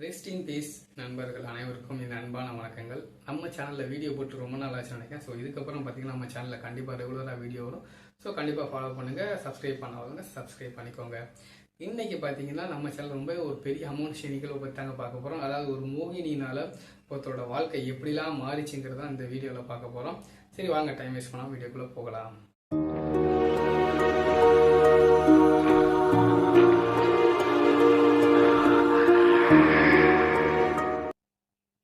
Rest in peace நண்பர்கள் அனைவருக்கும் என் அன்பான வணக்கங்கள். நம்ம சேனலில் வீடியோ போட்டு ரொம்ப நாள் ஆச்சு நினைக்கிறேன். ஸோ இதுக்கப்புறம் பார்த்தீங்கன்னா நம்ம சேனலில் கண்டிப்பாக ரெகுலராக வீடியோ வரும். ஸோ கண்டிப்பாக ஃபாலோ பண்ணுங்கள். சப்ஸ்கிரைப் பண்ணாதவங்க சப்ஸ்கிரைப் பண்ணிக்கோங்க. இன்னைக்கு பார்த்தீங்கன்னா நம்ம சேனல் ரொம்ப ஒரு பெரிய அமௌண்ட் நிகழ்வை பற்றி தாங்க பார்க்க போகிறோம். அதாவது ஒரு மோகினினால ஒருத்தரோட வாழ்க்கை எப்படிலாம் மாறிச்சுங்கிறத இந்த வீடியோவில் பார்க்க போகிறோம். சரி வாங்க, டைம் வேஸ்ட் பண்ணாமல் வீடியோக்குள்ளே போகலாம்.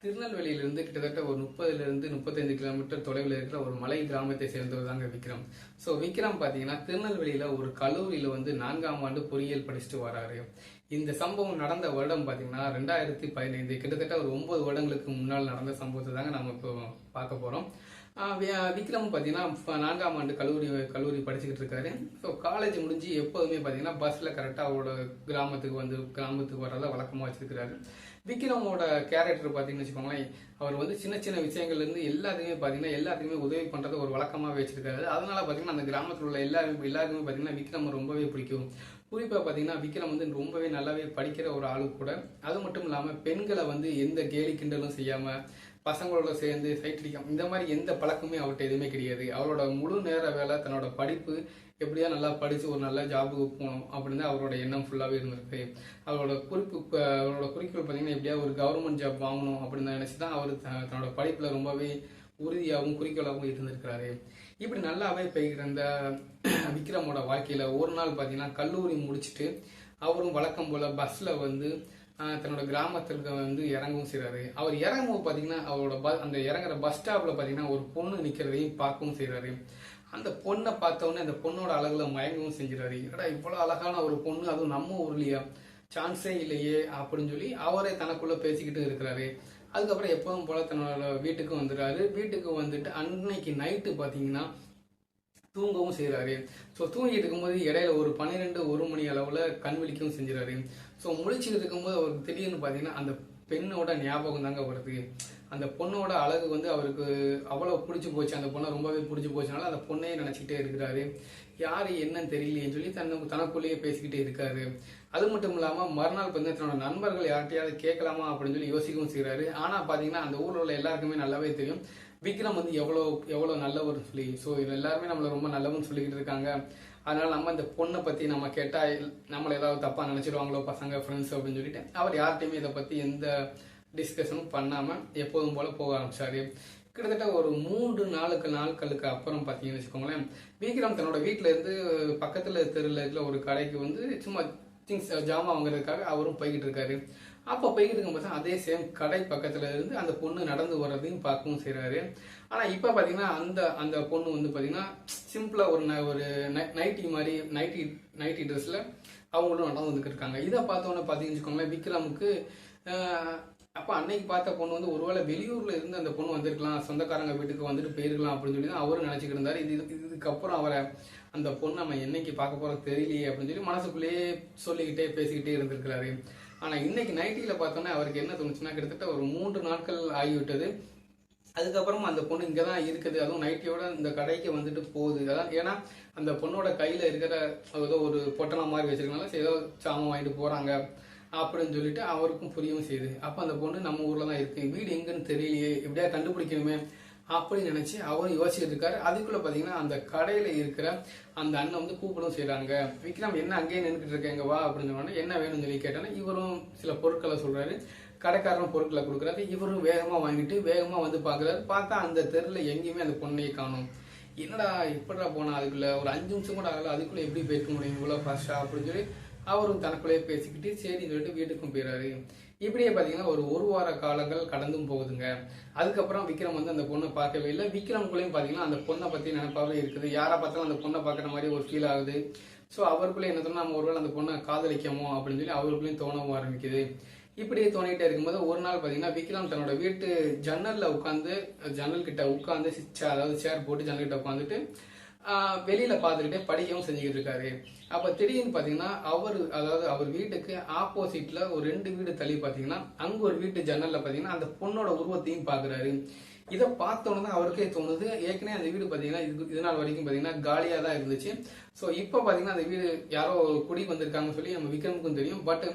திருநெல்வேலியிலிருந்து கிட்டத்தட்ட ஒரு 30லிருந்து 35 கிலோமீட்டர் தொலைவில் இருக்கிற ஒரு மலை கிராமத்தை சேர்ந்தவர் தாங்க விக்ரம். ஸோ விக்ரம் பார்த்தீங்கன்னா திருநெல்வேலியில் ஒரு கல்லூரியில் 4ஆம் ஆண்டு பொறியியல் படிச்சுட்டு வராரு. இந்த சம்பவம் நடந்த வருடம் பார்த்தீங்கன்னா 2015, கிட்டத்தட்ட ஒரு 9 வருடங்களுக்கு முன்னால் நடந்த சம்பவத்தை தாங்க நம்ம இப்போ பார்க்க போகிறோம். விக்ரம் பார்த்தீங்கன்னா 4ஆம் ஆண்டு கல்லூரி படிச்சுக்கிட்டு இருக்காரு. ஸோ காலேஜ் முடிஞ்சு எப்போதுமே பார்த்தீங்கன்னா பஸ்ஸில் கரெக்டாக அவரோட கிராமத்துக்கு வர்றதை வழக்கமாக வச்சிருக்கிறாரு. விக்ரமோட கேரக்டர் பார்த்தீங்கன்னு வச்சுக்கோங்களேன், அவர் சின்ன சின்ன விஷயங்கள்லேருந்து எல்லாத்துக்குமே உதவி பண்ணுறதை ஒரு வழக்கமாக வச்சிருக்காரு. அதனால பார்த்தீங்கன்னா அந்த கிராமத்தில் உள்ள எல்லாருக்குமே பார்த்தீங்கன்னா விக்ரம் ரொம்பவே பிடிக்கும். குறிப்பாக பார்த்தீங்கன்னா விக்ரம் ரொம்பவே நல்லாவே படிக்கிற ஒரு ஆளு கூட. அது மட்டும் இல்லாமல் பெண்களை எந்த கேலி கிண்டலும் செய்யாமல் பசங்களோட சேர்ந்து சைட் அடிக்காம இந்த மாதிரி எந்த பழக்கமே அவர்கிட்ட எதுவுமே கிடையாது. அவரோட முழு நேர வேலை தன்னோட படிப்பு எப்படியா நல்லா படித்து ஒரு நல்ல ஜாபுக்கு போகணும் அப்படின்னு அவரோட எண்ணம் ஃபுல்லாகவே இருந்திருக்கு. அவரோட குறிக்கோள் பார்த்தீங்கன்னா எப்படியா ஒரு கவர்மெண்ட் ஜாப் வாங்கணும் அப்படின்னு நினச்சி தான் அவர் தன்னோட படிப்பில் ரொம்பவே உறுதியாகவும் குறிக்கோளாகவும் இருந்திருக்கிறாரு. இப்படி நல்லாவே போய்கிட்டு இருந்த விக்ரமோட வாழ்க்கையில் ஒரு நாள் பார்த்தீங்கன்னா கல்லூரி முடிச்சுட்டு அவரும் வழக்கம் போல் பஸ்ஸில் தன்னோட கிராமத்திற்கு இறங்கவும் செய்கிறாரு. அவர் இறங்கும்போது பார்த்தீங்கன்னா அவரோட அந்த இறங்குற பஸ் ஸ்டாப்பில் பார்த்தீங்கன்னா ஒரு பொண்ணு நிற்கிறதையும் பார்க்கவும் செய்கிறாரு. அந்த பொண்ணை பார்த்தோன்னே அந்த பொண்ணோட அழகுல மயங்கவும் செஞ்சிடாரு. ஏடா இவ்வளோ அழகான ஒரு பொண்ணு, அதுவும் நம்ம ஊர்லையா, சான்ஸே இல்லையே அப்படின்னு சொல்லி அவரே தனக்குள்ள பேசிக்கிட்டு இருக்கிறாரு. அதுக்கப்புறம் எப்பவும் போல தன்னோட வீட்டுக்கு வந்துடுறாரு. வீட்டுக்கு வந்துட்டு அன்னைக்கு நைட்டு பார்த்தீங்கன்னா தூங்கவும் செய்கிறாரு. ஸோ தூங்கிட்டு இருக்கும்போது இடையில ஒரு 1 மணி அளவில் கண் விழிக்கவும் செஞ்சிடாரு. ஸோ முழிச்சுக்கிட்டு இருக்கும்போது அவருக்கு திடீர்னு பார்த்தீங்கன்னா அந்த பெண்ணோட ஞாபகம் தாங்க வருது. அந்த பொண்ணோட அழகு அவருக்கு அவ்வளோ பிடிச்சி போச்சு. அந்த பொண்ணை ரொம்பவே பிடிச்சி போச்சுனால அந்த பொண்ணையே நினச்சிக்கிட்டே இருக்கிறாரு. யார் என்னன்னு தெரியலையேன்னு சொல்லி தனக்குள்ளேயே பேசிக்கிட்டே இருக்காரு. அது மட்டும் இல்லாமல் மறுநாள் பார்த்தீங்கன்னா தன்னோட நண்பர்கள் யார்கிட்டையாவது கேட்கலாமா அப்படின்னு சொல்லி யோசிக்கவும் செய்கிறாரு. ஆனால் பார்த்தீங்கன்னா அந்த ஊரில் உள்ள எல்லாருக்குமே நல்லாவே தெரியும் விக்ரம் எவ்வளோ நல்லவர்னு சொல்லி. ஸோ இது எல்லாருமே நம்மளை ரொம்ப நல்லவர்னு சொல்லிக்கிட்டு இருக்காங்க. அதனால நம்ம இந்த பொண்ணை பற்றி நம்ம கேட்டால் நம்மளை ஏதாவது தப்பாக நினச்சிடுவாங்களோ பசங்க ஃப்ரெண்ட்ஸ் அப்படின்னு சொல்லிட்டு அவர் யார்கிட்டையுமே இதை பற்றி எந்த டிஸ்கஷனும் பண்ணாமல் எப்போதும் போல போக ஆரம்பிச்சாரு. கிட்டத்தட்ட ஒரு 3 நாட்களுக்கு அப்புறம் பார்த்தீங்கன்னு வச்சுக்கோங்களேன், விக்ரம் தன்னோட வீட்டில இருந்து பக்கத்தில் தெருவில் இருக்கிற ஒரு கடைக்கு சும்மா திங்ஸ் ஜாமான் வாங்குறதுக்காக அவரும் போய்கிட்டு இருக்காரு. அப்போ போய்கிட்டு இருக்கும்போது அதே சேம் கடை பக்கத்தில் இருந்து அந்த பொண்ணு நடந்து வர்றதையும் பார்க்கவும் செய்கிறாரு. ஆனால் இப்போ பார்த்தீங்கன்னா அந்த பொண்ணு பார்த்தீங்கன்னா சிம்பிளாக ஒரு நைட்டி ட்ரெஸ்ஸில் அவங்களும் நடந்து வந்துட்டு இருக்காங்க. இதை பார்த்தோன்னே பார்த்தீங்கன்னு வச்சுக்கோங்களேன், விக்ரமுக்கு அப்போ அன்னைக்கு பார்த்த பொண்ணு ஒருவேளை வெளியூரில் இருந்து அந்த பொண்ணு வந்திருக்கலாம், சொந்தக்காரங்க வீட்டுக்கு வந்துட்டு போயிருக்கலாம் அப்படின்னு சொல்லி தான் அவரும் நினச்சிக்கிட்டு இருந்தார். இதுக்கப்புறம் அவரை அந்த பொண்ணு நம்ம என்னைக்கு பார்க்க போகிறோம் தெரியலையே அப்படின்னு சொல்லி மனசுக்குள்ளேயே சொல்லிக்கிட்டே பேசிக்கிட்டே இருந்திருக்கிறாரு. ஆனால் இன்னைக்கு நைட்டியில் பார்த்தோன்னே அவருக்கு என்ன தோணுச்சுன்னா, கிட்டத்தட்ட ஒரு 3 நாட்கள் ஆகிவிட்டது. அதுக்கப்புறமா அந்த பொண்ணு இங்கே தான் இருக்குது, அதுவும் நைட்டியோட இந்த கடைக்கு வந்துட்டு போகுது. அதான் ஏன்னா அந்த பொண்ணோட கையில் இருக்கிற ஏதோ ஒரு பொட்டணம் மாதிரி வச்சிருக்கனால ஏதோ சாமான் வாங்கிட்டு போகிறாங்க அப்படின்னு சொல்லிட்டு அவருக்கும் புரியவும் செய்யுது. அப்போ அந்த பொண்ணு நம்ம ஊரில் தான் இருக்குது, வீடு எங்கன்னு தெரியலையே, எப்படியா கண்டுபிடிக்கணுமே அப்படின்னு நினச்சி அவரும் யோசிச்சுட்டு இருக்காரு. அதுக்குள்ளே பார்த்தீங்கன்னா அந்த கடையில் இருக்கிற அந்த அண்ணன் கூப்பிடவும் செய்கிறாங்க. விக்ரம் என்ன அங்கேயே நின்றுக்கிட்டு இருக்கேங்க வா அப்படின்னு சொன்னோன்னா என்ன வேணும்னு சொல்லி கேட்டோன்னா இவரும் சில பொருட்களை சொல்கிறாரு. கடைக்காரரும் பொருட்களை கொடுக்குறாரு. இவரும் வேகமாக வாங்கிட்டு வேகமாக பார்க்குறாரு. பார்த்தா அந்த தெருவில் எங்கேயுமே அந்த பொண்ணையை காணும். என்னடா எப்படா போனால் அதுக்குள்ளே ஒரு 5 நிமிஷம் கூட ஆகல, அதுக்குள்ளே எப்படி போயிருக்க முடியும் இவ்வளோ ஃபாஸ்ட்டாக அப்படின்னு சொல்லி அவரும் தனக்குள்ளேயே பேசிக்கிட்டு சரின்னு சொல்லிட்டு வீட்டுக்கும் போயிடாரு. இப்படியே பார்த்தீங்கன்னா ஒரு வார காலங்கள் கடந்தும் போகுதுங்க. அதுக்கப்புறம் விக்ரம் அந்த பொண்ணை பார்க்கவே இல்லை. விக்ரம்குள்ளேயும் பார்த்தீங்கன்னா அந்த பொண்ணை பற்றி நினைப்பாவே இருக்குது. யாரை பார்த்தாலும் அந்த பொண்ணை பார்க்குற மாதிரி ஒரு ஃபீல் ஆகுது. ஸோ அவருக்குள்ளே என்ன தோணும், நம்ம ஒருவேளை அந்த பொண்ணை காதலிக்கமோ அப்படின்னு சொல்லி அவருக்குள்ளேயும் தோணவும் ஆரம்பிக்குது. இப்படியே தோணிகிட்டே இருக்கும்போது ஒரு நாள் பார்த்தீங்கன்னா விக்ரம் தன்னோட வீட்டு ஜன்னல் கிட்ட உட்காந்து அதாவது சேர் போட்டு ஜன்னல் கிட்ட உட்காந்துட்டு வெளியில பார்த்துக்கிட்டே படிக்கவும் செஞ்சுக்கிட்டு இருக்காரு. அப்ப திடீர்னு பாத்தீங்கன்னா அவர் வீட்டுக்கு ஆப்போசிட்ல ஒரு 2 வீடு தள்ளி பாத்தீங்கன்னா அங்க ஒரு வீட்டு ஜன்னல்ல பாத்தீங்கன்னா அந்த பொண்ணோட உருவத்தையும் பாக்குறாரு. இதை பார்த்தோன்னு அவருக்கே தோணுது, ஏற்கனவே அந்த வீடு பாத்தீங்கன்னா இது நாள் வரைக்கும் பாத்தீங்கன்னா காலியா தான் இருந்துச்சு. ஸோ இப்போ பாத்தீங்கன்னா அந்த வீடு யாரோ குடி வந்திருக்காங்கன்னு சொல்லி நம்ம விக்ரமுக்கும் தெரியும். பட்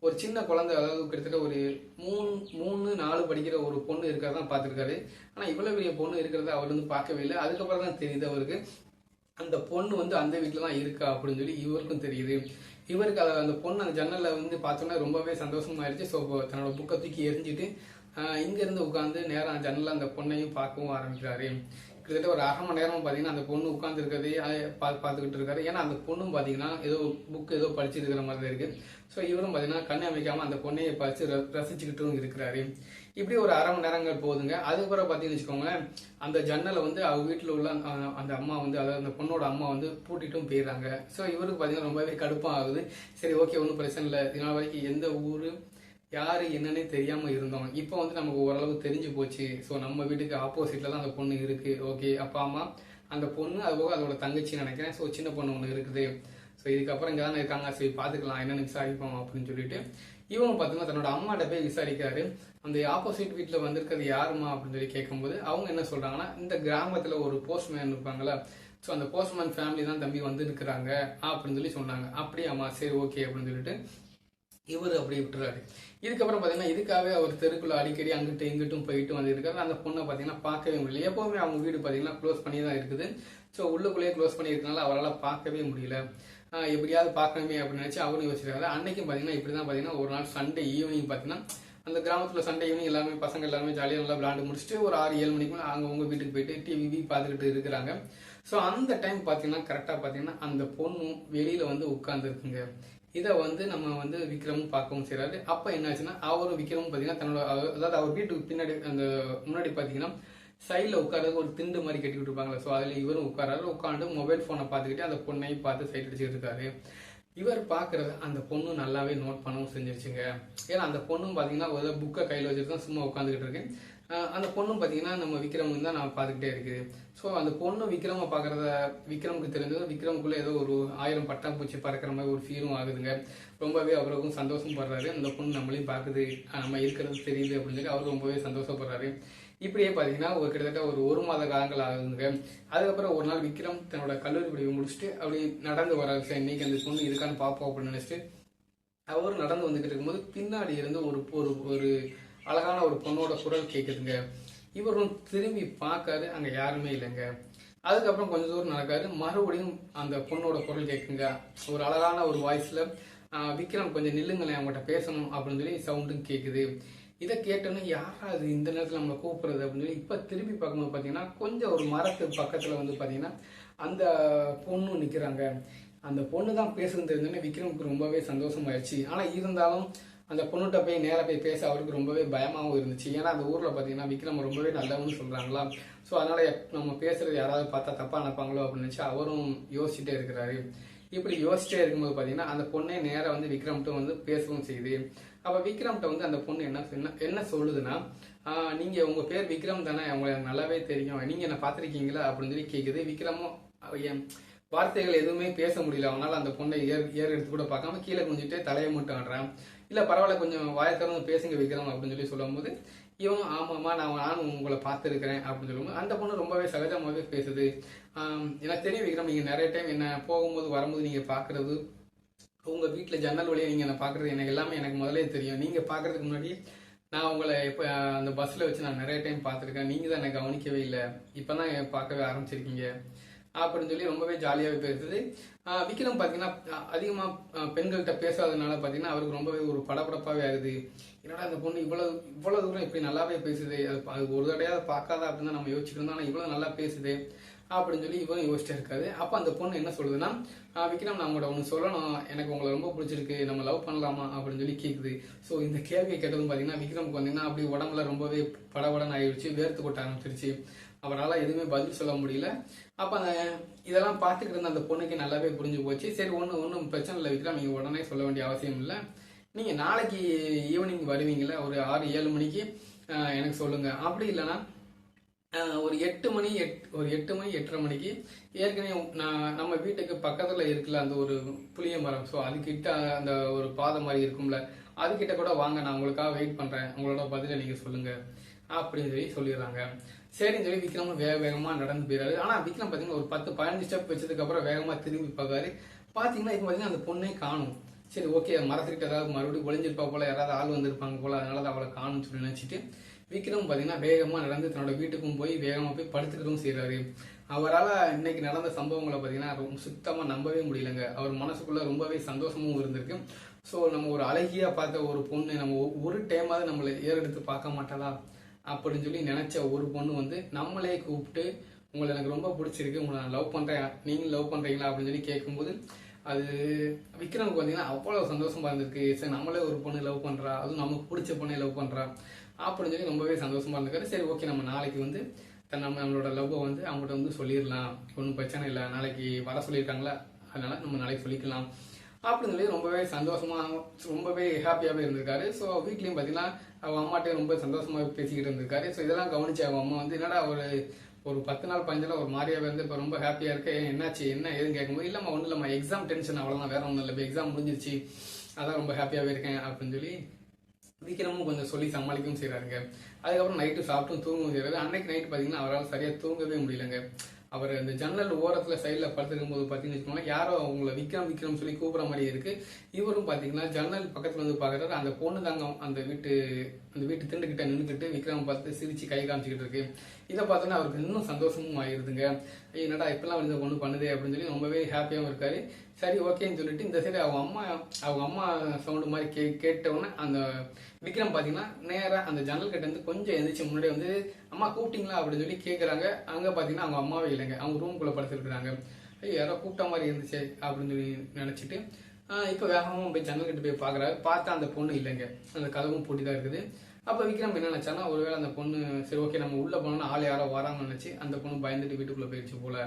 ஒரு சின்ன குழந்தை, அதாவது கிட்டத்தட்ட ஒரு 3-4 படிக்கிற ஒரு பொண்ணு இருக்கிறதான் பார்த்துருக்காரு. ஆனால் இவ்வளோ பெரிய பொண்ணு இருக்கிறத அவர் வந்து பார்க்கவே இல்லை. அதுக்கப்புறம் தான் தெரியுது அவருக்கு அந்த பொண்ணு வந்து அந்த வீட்டில் தான் இருக்கா அப்படின்னு சொல்லி இவருக்கும் தெரியுது. இவருக்கு அந்த பொண்ணு அந்த ஜன்னலில் வந்து பார்த்தோன்னா ரொம்பவே சந்தோஷமாயிருச்சு. ஸோ தன்னோட புக்கை தூக்கி எரிஞ்சிட்டு இங்கேருந்து உட்காந்து நேரம் ஜன்னலில் அந்த பொண்ணையும் பார்க்கவும் ஆரம்பிக்கிறாரு. கிட்டத்தட்ட ஒரு 1/2 மணி நேரம் பார்த்தீங்கன்னா அந்த பொண்ணு உட்கார்ந்து இருக்கிறதே பார்த்துக்கிட்டு இருக்காரு. ஏன்னா அந்த பொண்ணும் பார்த்தீங்கன்னா ஏதோ புக் ஏதோ படிச்சுட்டு இருக்கிற மாதிரி தான் இருக்கு. ஸோ இவரும் பார்த்தீங்கன்னா கண்ணை அமைக்காம அந்த பொண்ணையை படிச்சு ரசிச்சுக்கிட்டும் இருக்கிறாரு. இப்படி ஒரு 1/2 மணி நேரங்கள் போகுதுங்க. அதுக்கப்புறம் பார்த்தீங்கன்னு வச்சுக்கோங்களேன், அந்த ஜன்னலை வந்து அவங்க வீட்டில் உள்ள அந்த அம்மா வந்து, அதாவது அந்த பொண்ணோட அம்மா வந்து பூட்டிட்டும் போயிடுறாங்க. ஸோ இவருக்கு பார்த்தீங்கன்னா ரொம்பவே கடுப்பாக ஆகுது. சரி, ஓகே, ஒன்றும் பிரச்சனை இல்லை. இதனால் வரைக்கும் எந்த ஊர் யாரு என்னன்னே தெரியாம இருந்தோம், இப்போ வந்து நமக்கு ஓரளவு தெரிஞ்சு போச்சு. ஸோ நம்ம வீட்டுக்கு ஆப்போசிட்ல தான் அந்த பொண்ணு இருக்கு. ஓகே, அப்பா அம்மா, அந்த பொண்ணு, அதுபோக அதோட தங்கச்சின்னு நினைக்கிறேன். ஸோ சின்ன பொண்ணு ஒன்று இருக்குது. ஸோ இதுக்கப்புறம் இங்கே தானே இருக்காங்க, சரி பார்த்துக்கலாம், என்னென்னு விசாரிப்போம் அப்படின்னு சொல்லிட்டு இவங்க பார்த்தீங்கன்னா தன்னோட அம்மாட்ட போய் விசாரிக்காரு. அந்த ஆப்போசிட் வீட்டில் வந்திருக்கிறது யாருமா அப்படின்னு சொல்லி கேட்கும்போது அவங்க என்ன சொல்றாங்கன்னா, இந்த கிராமத்தில் ஒரு போஸ்ட்மேன் இருப்பாங்களா, ஸோ அந்த போஸ்ட்மேன் ஃபேமிலி தான் தம்பி வந்து இருக்கிறாங்க அப்படின்னு சொல்லி சொன்னாங்க. அப்படியாம்மா, சரி ஓகே அப்படின்னு சொல்லிட்டு இவர் அப்படியே விட்டுறாரு. இதுக்கப்புறம் பார்த்தீங்கன்னா இதுக்காகவே அவர் தெருக்குள்ள அடிக்கடி அங்கிட்டு இங்கிட்டும் போயிட்டு வந்து இருக்காரு. அந்த பொண்ணை பார்த்தீங்கன்னா பார்க்கவே முடியல. எப்பவுமே அவங்க வீடு பார்த்தீங்கன்னா க்ளோஸ் பண்ணி தான் இருக்குது. ஸோ உள்ளுக்குள்ளேயே க்ளோஸ் பண்ணி இருக்கனால அவரால் பார்க்கவே முடியல. எப்படியாவது பார்க்கணுமே அப்படின்னு நினைச்சு அவரும் யோசிச்சிருக்காரு. அன்னைக்கும் பார்த்தீங்கன்னா இப்படி தான் பார்த்தீங்கன்னா ஒரு நாள் சண்டே ஈவினிங் பார்த்தீங்கன்னா அந்த கிராமத்தில் சண்டே ஈவினிங் எல்லாமே பசங்க எல்லாமே ஜாலியாக நல்லா விளையாண்டு முடிச்சுட்டு ஒரு 6-7 மணிக்குள்ள அவங்க உங்க வீட்டுக்கு போயிட்டு டிவி பார்த்துக்கிட்டு இருக்கிறாங்க. ஸோ அந்த டைம் பார்த்தீங்கன்னா கரெக்டாக பார்த்தீங்கன்னா அந்த பொண்ணும் வெளியில வந்து உட்கார்ந்துருக்குங்க. இதை வந்து நம்ம வந்து விக்ரமும் பார்க்கவும் செய்யறாரு. அப்போ என்னாச்சுன்னா அவரும் விக்ரமும் பார்த்தீங்கன்னா தன்னோட, அதாவது அவர் வீட்டுக்கு பின்னாடி அந்த முன்னாடி பார்த்தீங்கன்னா சைடில் உட்காரதுக்கு ஒரு திண்டு மாதிரி கட்டி விட்டுருப்பாங்களா, ஸோ அதில் இவரும் உட்காராரு. உட்காந்து மொபைல் ஃபோனை பார்த்துக்கிட்டு அந்த பொண்ணையும் பார்த்து சைட் அடிச்சுட்டு இருக்காரு. இவர் பார்க்கறத அந்த பொண்ணு நல்லாவே நோட் பண்ணவும் செஞ்சிருச்சுங்க. ஏன்னா அந்த பொண்ணும் பார்த்தீங்கன்னா ஒரு புக்கை கையில் வச்சுட்டு தான் சும்மா உட்காந்துக்கிட்டு இருக்கு. அந்த பொண்ணும் பார்த்தீங்கன்னா நம்ம விக்ரம் தான் நான் பார்த்துக்கிட்டே இருக்குது. ஸோ அந்த பொண்ணு விக்ரமை பார்க்குறத விக்ரமுக்கு தெரிஞ்சது, விக்ரமுக்குள்ளே ஏதோ ஒரு 1000 பட்டாம்பூச்சி பறக்கிற மாதிரி ஒரு ஃபீலும் ஆகுதுங்க. ரொம்பவே அவருக்கும் சந்தோஷம் படுறாரு. அந்த பொண்ணு நம்மளையும் பார்க்குது, நம்ம இருக்கிறது தெரியுது அப்படின்னு சொல்லி அவர் ரொம்பவே சந்தோஷப்படுறாரு. இப்படியே பார்த்தீங்கன்னா ஒரு கிட்டத்தட்ட ஒரு மாத காலங்கள் ஆகுதுங்க. அதுக்கப்புறம் ஒரு நாள் விக்ரம் தன்னோட கல்லூரி படிப்பை முடிச்சுட்டு அப்படி நடந்து வராரு. சார், இன்னைக்கு அந்த பொண்ணு இருக்கான்னு பார்ப்போம் அப்படின்னு நினைச்சிட்டு அவரும் நடந்து வந்துகிட்டு இருக்கும்போது பின்னாடி இருந்து ஒரு அழகான ஒரு பொண்ணோட குரல் கேட்குதுங்க. இவரும் திரும்பி பார்க்காரு, அங்க யாருமே இல்லைங்க. அதுக்கப்புறம் கொஞ்சம் தூரம் நடக்காரு, மறுபடியும் அந்த பொண்ணோட குரல் கேட்குங்க. ஒரு அழகான ஒரு வாய்ஸ்ல, விக்ரம் கொஞ்சம் நில்லுங்களேன், அவங்ககிட்ட பேசணும் அப்படின்னு சொல்லி சவுண்டும் கேட்குது. இதை கேட்டோன்னா யாராவது இந்த நேரத்தில் நம்மளை கூப்பிடுறது அப்படின்னு சொல்லி இப்போ திரும்பி பார்க்கும்போது பார்த்தீங்கன்னா கொஞ்சம் ஒரு மரத்து பக்கத்தில் வந்து பார்த்தீங்கன்னா அந்த பொண்ணு நிற்கிறாங்க. அந்த பொண்ணு தான் பேசுறது தெரிஞ்சோன்னே விக்ரமுக்கு ரொம்பவே சந்தோஷமாயிடுச்சு. ஆனால் இருந்தாலும் அந்த பொண்ணுகிட்ட போய் நேராக போய் பேச அவருக்கு ரொம்பவே பயமாகவும் இருந்துச்சு. ஏன்னா அந்த ஊரில் பார்த்தீங்கன்னா விக்ரம் ரொம்பவே நல்லவன்னு சொல்கிறாங்களா. ஸோ அதனால் நம்ம பேசுறது யாராவது பார்த்தா தப்பாக நினைப்பாங்களோ அப்படின்னு நினச்சி அவரும் யோசிச்சுட்டே இருக்கிறாரு. இப்படி யோசிச்சுட்டே இருக்கும்போது பார்த்தீங்கன்னா அந்த பொண்ணே நேராக வந்து விக்ரம்கிட்ட வந்து பேசவும் செய்யுது. அப்போ விக்ரம்கிட்ட வந்து அந்த பொண்ணு என்ன சொல்லுதுன்னா, நீங்கள் உங்கள் பேர் விக்ரம் தானே, அவங்களை எனக்கு நல்லாவே தெரியும், நீங்கள் என்ன பார்த்துருக்கீங்களா அப்படின்னு சொல்லி கேட்குது. விக்ரமும் வார்த்தைகள் எதுவுமே பேச முடியல. அவனால் அந்த பொண்ணை ஏர் எடுத்து கூட பார்க்காம கீழே குஞ்சிட்டு தலையை மட்டும் ஆடுறான். இல்லை பரவாயில்ல, கொஞ்சம் வாயை திறந்து பேசுங்க விக்ரம் அப்படின்னு சொல்லி சொல்லும்போது இவன் ஆமாம்மா நானும் உங்களை பார்த்துருக்கிறேன் அப்படின்னு சொல்லும்போது அந்த பொண்ணு ரொம்பவே சகஜமாகவே பேசுது. எனக்கு தெரியும் விக்ரம், நீங்கள் நிறைய டைம் என்ன போகும்போது வரும்போது நீங்கள் பார்க்குறது, உங்கள் வீட்டில் ஜன்னல் வழியாக நீங்கள் என்ன பார்க்குறது எனக்கு எல்லாமே எனக்கு முதலே தெரியும். நீங்கள் பார்க்குறதுக்கு முன்னாடி நான் உங்களை இப்போ அந்த பஸ்ஸில் வச்சு நான் நிறைய டைம் பார்த்துருக்கேன். நீங்கள் தான் என்னை கவனிக்கவே இல்லை, இப்போ தான் பார்க்கவே ஆரம்பிச்சிருக்கீங்க அப்படின்னு சொல்லி ரொம்பவே ஜாலியாகவே பேசுது. விக்ரம் பார்த்தீங்கன்னா அதிகமாக பெண்கள்கிட்ட பேசாததுனால பார்த்தீங்கன்னா அவருக்கு ரொம்பவே ஒரு படபடப்பாகவே ஆகுது. என்னடா அந்த பொண்ணு இவ்வளோ தூரம் இப்படி நல்லாவே பேசுது, அது ஒரு தடையாவது பார்க்காத அப்படின்னு தான் நம்ம யோசிச்சுட்டு ஆனால் இவ்வளோ நல்லா பேசுது அப்படின்னு சொல்லி இவரும் யோசிச்சா இருக்காது. அப்போ அந்த பொண்ணு என்ன சொல்லுதுன்னா, விக்ரம் நான் உங்களோட ஒன்று சொல்லணும், எனக்கு உங்களை ரொம்ப பிடிச்சிருக்கு, நம்ம லவ் பண்ணலாமா அப்படின்னு சொல்லி கேட்குது. ஸோ இந்த கேள்வியை கேட்டதும் பார்த்தீங்கன்னா விக்ரமுக்கு வந்தீங்கன்னா அப்படி உடம்புல ரொம்பவே படபடன்னு ஆயிடுச்சு, வேர்த்து கொட்ட ஆரம்பிச்சிருச்சு. அவரால் எதுவுமே பதில் சொல்ல முடியல. அப்போ இதெல்லாம் பார்த்துக்கிட்டு இருந்த அந்த பொண்ணுக்கு நல்லாவே புரிஞ்சு போச்சு. சரி, ஒன்றும் பிரச்சனை இல்லை விக்ரம், நீங்கள் உடனே சொல்ல வேண்டிய அவசியம் இல்லை, நீங்கள் நாளைக்கு ஈவினிங் வருவீங்களா ஒரு 6-7 மணிக்கு எனக்கு சொல்லுங்கள். அப்படி இல்லைன்னா ஒரு 8 மணி 8:30 மணிக்கு ஏற்கனவே நம்ம வீட்டுக்கு பக்கத்தில் இருக்குல்ல அந்த ஒரு புளிய மரம், ஸோ அதுக்கிட்ட அந்த ஒரு பாதை மாதிரி இருக்கும்ல, அதுக்கிட்ட கூட வாங்க, நான் உங்களுக்காக வெயிட் பண்ணுறேன், உங்களோட பதிலை நீங்கள் சொல்லுங்கள் அப்படின்னு சொல்லி சொல்லிடுறாங்க. சரின்னு சொல்லி விக்ரமும் வேகமாக நடந்து போயிடாரு. ஆனால் விக்ரம் பார்த்தீங்கன்னா ஒரு 10-15 ஸ்டெப் வச்சதுக்கப்புறம் வேகமாக திரும்பி பார்க்காரு. பார்த்தீங்கன்னா இப்போ பார்த்தீங்கன்னா அந்த பொண்ணே காணும். சரி ஓகே மரத்துக்கிட்ட ஏதாவது மறுபடியும் ஒளிஞ்சிருப்பா போல, யாராவது ஆள் வந்திருப்பாங்க போல, அதனால அவளை காணும்னு சொல்லி நினைச்சிட்டு விக்ரம் பார்த்தீங்கன்னா வேகமாக நடந்து தன்னோட வீட்டுக்கும் போய் வேகமாக போய் படுத்துக்கிட்டும் செய்கிறாரு. அவரால் இன்னைக்கு நடந்த சம்பவங்களை பார்த்தீங்கன்னா ரொம்ப சுத்தமாக நம்பவே முடியலங்க. அவர் மனசுக்குள்ள ரொம்பவே சந்தோஷமும் இருந்திருக்கு. ஸோ நம்ம ஒரு அழகியா பார்த்த ஒரு பொண்ணு நம்ம ஒரு டைமாவது நம்மளை ஏறெடுத்து பார்க்க மாட்டாளா அப்படின்னு சொல்லி நினைச்ச ஒரு பொண்ணு வந்து நம்மளே கூப்பிட்டு உங்களை எனக்கு ரொம்ப பிடிச்சிருக்கு, உங்களை நான் லவ் பண்ணுறேன், நீங்களும் லவ் பண்ணுறீங்களா அப்படின்னு சொல்லி கேட்கும்போது அது விக்ரமுக்கு பார்த்தீங்கன்னா அவ்வளோ சந்தோஷமா இருந்திருக்கு. சரி நம்மளே ஒரு பொண்ணு லவ் பண்ணுறா, அதுவும் நமக்கு பிடிச்ச பொண்ணை லவ் பண்ணுறா அப்படின்னு சொல்லி ரொம்பவே சந்தோஷமா இருந்திருக்காரு. சரி ஓகே நம்ம நாளைக்கு வந்து நம்மளோட லவ்வை வந்து அவங்ககிட்ட வந்து சொல்லிடலாம், ஒன்றும் பிரச்சனை இல்லை, நாளைக்கு வர சொல்லியிருக்காங்களா அதனால நம்ம நாளைக்கு சொல்லிக்கலாம் அப்படின்னு சொல்லி ரொம்பவே சந்தோஷமா ரொம்பவே ஹாப்பியாகவே இருந்திருக்காரு. ஸோ வீட்லேயும் பார்த்தீங்கன்னா அவங்க அம்மாட்டையும் ரொம்ப சந்தோஷமா பேசிக்கிட்டு இருந்திருக்காரு. ஸோ இதெல்லாம் கவனிச்சு அவங்க அம்மா வந்து என்னடா ஒரு 10 நாள் 15 நாள் ஒரு மாதிரியாவே இருந்து இப்போ ரொம்ப ஹாப்பியாக இருக்க, என்னாச்சு என்ன ஏதுன்னு கேட்கும்போது இல்லைம்மா ஒன்றும் இல்லைம்மா எக்ஸாம் டென்ஷன் அவ்வளோதான், வேற ஒன்றும் இல்லை, இப்போ எக்ஸாம் முடிஞ்சிருச்சு அதான் ரொம்ப ஹாப்பியாகவே இருக்கேன் அப்படின்னு சொல்லி விக்ரமும் கொஞ்சம் சொல்லி சமாளிக்கவும் செய்கிறாருங்க. அதுக்கப்புறம் நைட்டு சாப்பிட்டும் தூங்கவும் செய்கிறாரு. அன்னைக்கு நைட்டு பார்த்தீங்கன்னா அவரால் சரியாக தூங்கவே முடியலங்க. அவர் அந்த ஜன்னல் ஓரத்தில் சைடில் படுத்துருக்கும் போது பார்த்தீங்கன்னு வச்சுக்கோங்களேன், யாரோ அவங்கள விக்ரம் விக்ரம் சொல்லி கூப்பிட்ற மாதிரி இருக்கு. இவரும் பார்த்தீங்கன்னா ஜன்னல் பக்கத்தில் வந்து பார்க்குறாரு, அந்த பொண்ணு தாங்க அந்த வீட்டு திண்டுக்கிட்ட நின்றுக்கிட்டு விக்ரம் பார்த்து சிரிச்சு கை காமிச்சிக்கிட்டு இருக்கு. இதை பார்த்தோன்னா அவருக்கு இன்னும் சந்தோஷமும் ஆயிருதுங்க. என்னடா இப்பெல்லாம் வந்து ஒன்று பண்ணுதே அப்படின்னு சொல்லி ரொம்பவே ஹாப்பியாகவும் இருக்காரு. சரி ஓகேன்னு சொல்லிட்டு இந்த சைடு அவங்க அம்மா சவுண்டு மாதிரி கேட்டவுடனே அந்த விக்ரம் பார்த்தீங்கன்னா நேராக அந்த ஜன்னல் கிட்ட இருந்து கொஞ்சம் எந்திரிச்சு முன்னாடி வந்து அம்மா கூப்பிட்டீங்களா அப்படின்னு சொல்லி கேட்குறாங்க. அங்கே பார்த்தீங்கன்னா அவங்க அம்மாவே இல்லைங்க, அவங்க ரூம்குள்ளே படுத்துருக்குறாங்க. ஐயோ யாரோ கூப்பிட்ட மாதிரி இருந்துச்சு அப்படின்னு சொல்லி நினச்சிட்டு இப்போ வேகமாக போய் ஜன்னல் கிட்ட போய் பார்க்குறாரு. பார்த்தா அந்த பொண்ணு இல்லைங்க, அந்த கதவும் பூட்டி தான் இருக்குது. அப்போ விக்ரம் என்ன நினச்சானா ஒருவேளை அந்த பொண்ணு சரி ஓகே நம்ம உள்ளே போனோம்னா ஆள் யாரோ வராங்கன்னு நினச்சி அந்த பொண்ணு பயந்துட்டு வீட்டுக்குள்ளே போயிடுச்சு போல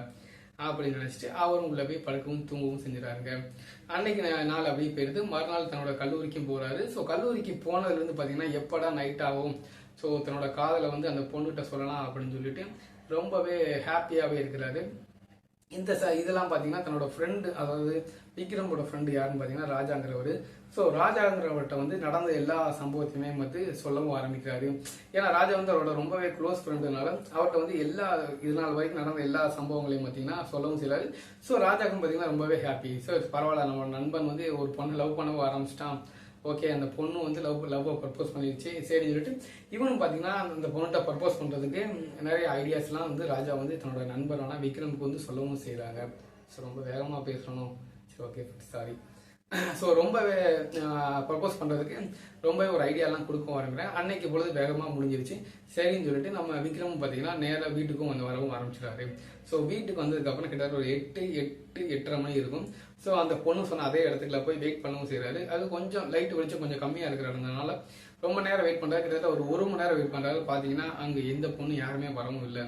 அப்படின்னு நினச்சிட்டு அவரும் உள்ளே போய் படுக்கவும் தூங்கவும் செஞ்சுறாருங்க. அன்னைக்கு நாள் அப்படியே போயிடுது. மறுநாள் தன்னோட கல்லூரிக்கும் போகிறாரு. ஸோ கல்லூரிக்கு போனதுலேருந்து பார்த்தீங்கன்னா எப்படா நைட் ஆகும், ஸோ தன்னோட காதலை வந்து அந்த பொண்ணுகிட்ட சொல்லலாம் அப்படின்னு சொல்லிட்டு ரொம்பவே ஹாப்பியாகவே இருக்கிறாரு. இதெல்லாம் பார்த்தீங்கன்னா தன்னோட ஃப்ரெண்டு, அதாவது விக்ரமோட ஃப்ரெண்டு யாருன்னு பார்த்தீங்கன்னா ராஜாங்கிறவர். ஸோ ராஜாங்கிறவர்கிட்ட வந்து நடந்த எல்லா சம்பவத்தையுமே வந்து சொல்லவும் ஆரம்பிக்கிறாரு. ஏன்னா ராஜா வந்து அவரோட ரொம்பவே க்ளோஸ் ஃப்ரெண்டுனால அவர்கிட்ட வந்து இது நாள் வரைக்கும் நடந்த எல்லா சம்பவங்களையும் பார்த்தீங்கன்னா சொல்லவும் செய்யறாரு. ஸோ ராஜாக்கும் பார்த்தீங்கன்னா ரொம்பவே ஹாப்பி. ஸோ பரவாயில்ல நம்ம நண்பன் வந்து ஒரு பொண்ணு லவ் பண்ணவும் ஆரம்பிச்சிட்டான், ஓகே அந்த பொண்ணு வந்து லவ்வை ப்ரப்போஸ் பண்ணிடுச்சு சரின்னு சொல்லிட்டு இவனும் பார்த்தீங்கன்னா அந்த பொண்ணுகிட்ட ப்ரப்போஸ் பண்ணுறதுக்கு நிறைய ஐடியாஸ்லாம் வந்து ராஜா வந்து தன்னோட நண்பரான விக்ரமுக்கு வந்து சொல்லவும் செய்கிறாங்க. ஸோ ரொம்ப வேகமாக பேசணும், சரி ஓகே சாரி. ஸோ ரொம்பவே ப்ரப்போஸ் பண்ணுறதுக்கு ரொம்பவே ஒரு ஐடியாலாம் கொடுக்கவும் ஆரம்பிக்கிறேன். அன்னைக்கு பொழுது வேகமாக முடிஞ்சிருச்சு சரின்னு சொல்லிட்டு நம்ம விக்ரமும் பார்த்தீங்கன்னா நேராக வீட்டுக்கும் வந்து வரவும் ஆரம்பிச்சிடாரு. ஸோ வீட்டுக்கு வந்ததுக்கப்புறம் கிட்டத்தட்ட ஒரு 8:30 மணி இருக்கும். ஸோ அந்த பொண்ணு சொன்ன அதே இடத்துக்குள்ள போய் வெயிட் பண்ணவும் செய்கிறாரு. அது கொஞ்சம் லைட் வெளிச்சம் கொஞ்சம் கம்மியாக இருக்கிறதுனால ரொம்ப நேரம் வெயிட் பண்ணுறாரு. கிட்டத்தட்ட ஒரு மணி நேரம் வெயிட் பண்ணுறாரு. பார்த்தீங்கன்னா அங்கே எந்த பொண்ணு யாருமே வரவும் இல்லை.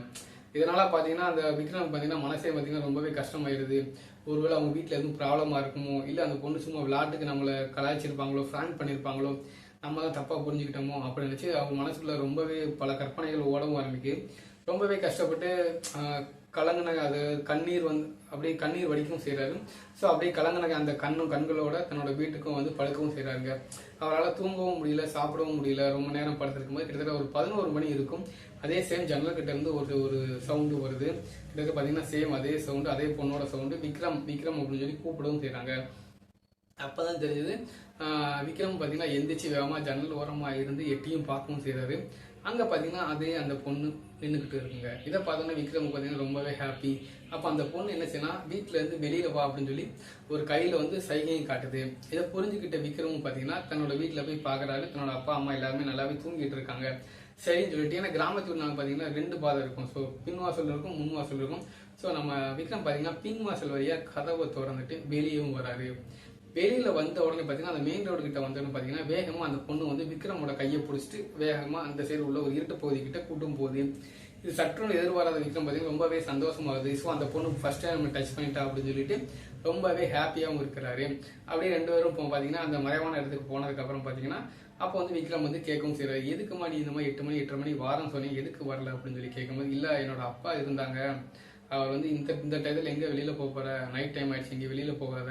இதனால பார்த்தீங்கன்னா அந்த விக்ரம் பார்த்தீங்கன்னா மனசே பார்த்தீங்கன்னா ரொம்பவே கஷ்டமாயிருது. ஒருவேளை அவங்க வீட்டில் எதுவும் ப்ராப்ளமாக இருக்குமோ, இல்லை அந்த பொண்ணு சும்மா விளையாட்டுக்கு நம்மளை கலாய்ச்சிருப்பாங்களோ, ஃப்ராங்க் பண்ணியிருப்பாங்களோ, நம்ம தான் தப்பாக புரிஞ்சுக்கிட்டோமோ அப்படின்னு நினச்சி அவங்க மனசுக்குள்ள ரொம்பவே பல கற்பனைகள் ஓடவும் ஆரம்பிக்கு. ரொம்பவே கஷ்டப்பட்டு கலங்கின அது கண்ணீர் வந்து அப்படியே கண்ணீர் வடிக்கவும் செய்கிறாரு. ஸோ அப்படியே கலங்கின அந்த கண்களோட தன்னோட வீட்டுக்கும் வந்து படுக்கவும் செய்கிறாருங்க. அவரால் தூங்கவும் முடியல, சாப்பிடவும் முடியல. ரொம்ப நேரம் படுத்திருக்கும் போது கிட்டத்தட்ட ஒரு 11 மணி இருக்கும். அதே சேம் ஜன்னல் கிட்ட இருந்து ஒரு சவுண்டு வருது. கிட்டத்தட்ட பார்த்தீங்கன்னா சேம் அதே சவுண்டு, அதே பொண்ணோட சவுண்டு. விக்ரம் விக்ரம் அப்படின்னு சொல்லி கூப்பிடவும் செய்கிறாங்க. அப்போதான் தெரிஞ்சது விக்ரம் பார்த்தீங்கன்னா எந்திரிச்சு வேகமாக ஜன்னல் ஓரமாக இருந்து எட்டியும் பார்க்கவும் செய்கிறாரு. அங்கே பார்த்தீங்கன்னா அதே அந்த பொண்ணு நின்றுக்கிட்டு இருக்குங்க. இதை பார்த்தோன்னா விக்ரம் பார்த்தீங்கன்னா ரொம்பவே ஹாப்பி. அப்போ அந்த பொண்ணு என்ன செய்யனா வீட்டில இருந்து வெளியில வா அப்படின்னு சொல்லி ஒரு கையில் வந்து சைகையும் காட்டுது. இதை புரிஞ்சுக்கிட்ட விக்ரமும் பார்த்தீங்கன்னா தன்னோட வீட்டில் போய் பார்க்குறாரு. தன்னோட அப்பா அம்மா எல்லாருமே நல்லாவே தூங்கிட்டு இருக்காங்க சரின்னு சொல்லிட்டு. ஏன்னா கிராமத்தில் நாங்கள் பார்த்தீங்கன்னா 2 பாதை இருக்கும். ஸோ பின் வாசல் இருக்கும், முன் வாசல் இருக்கும். ஸோ நம்ம விக்ரம் பார்த்தீங்கன்னா பின் வாசல் வழியாக கதவை திறந்துட்டு வெளியவும் வராரு. வெளியில வந்த உடனே பார்த்தீங்கன்னா அந்த மெயின் ரோடு கிட்ட வந்தோன்னு பார்த்தீங்கன்னா வேகமாக அந்த பொண்ணு வந்து விக்ரமோட கையை பிடிச்சிட்டு வேகமாக அந்த சைடு உள்ள ஒரு இருட்டு பகுதி கிட்ட கூட்டும் போகுது. இது சற்றுன்னு எதிர்பாராத விக்ரம் பார்த்தீங்கன்னா ரொம்பவே சந்தோஷமாகுது. ஸோ அந்த பொண்ணு ஃபர்ஸ்ட் டைம் டச் பண்ணிட்டா அப்படின்னு சொல்லிட்டு ரொம்பவே ஹாப்பியாகவும் இருக்கிறாரு. அப்படியே 2 பேரும் இப்போ பார்த்தீங்கன்னா அந்த மறைவான இடத்துக்கு போனதுக்கப்புறம் பார்த்தீங்கன்னா அப்போ வந்து விக்ரம் வந்து கேட்கவும் செய்கிறாரு. எதுக்கு மாதிரி இந்த மாதிரி 8 மணி 8:30 மணி வாரம் சொன்னீங்க, எதுக்கு வரல அப்படின்னு சொல்லி கேட்கும்போது இல்லை என்னோட அப்பா இருந்தாங்க, அவர் வந்து இந்த டயத்தில் எங்கே வெளியில் போகிற, நைட் டைம் ஆயிடுச்சு, இங்கே வெளியில் போகாத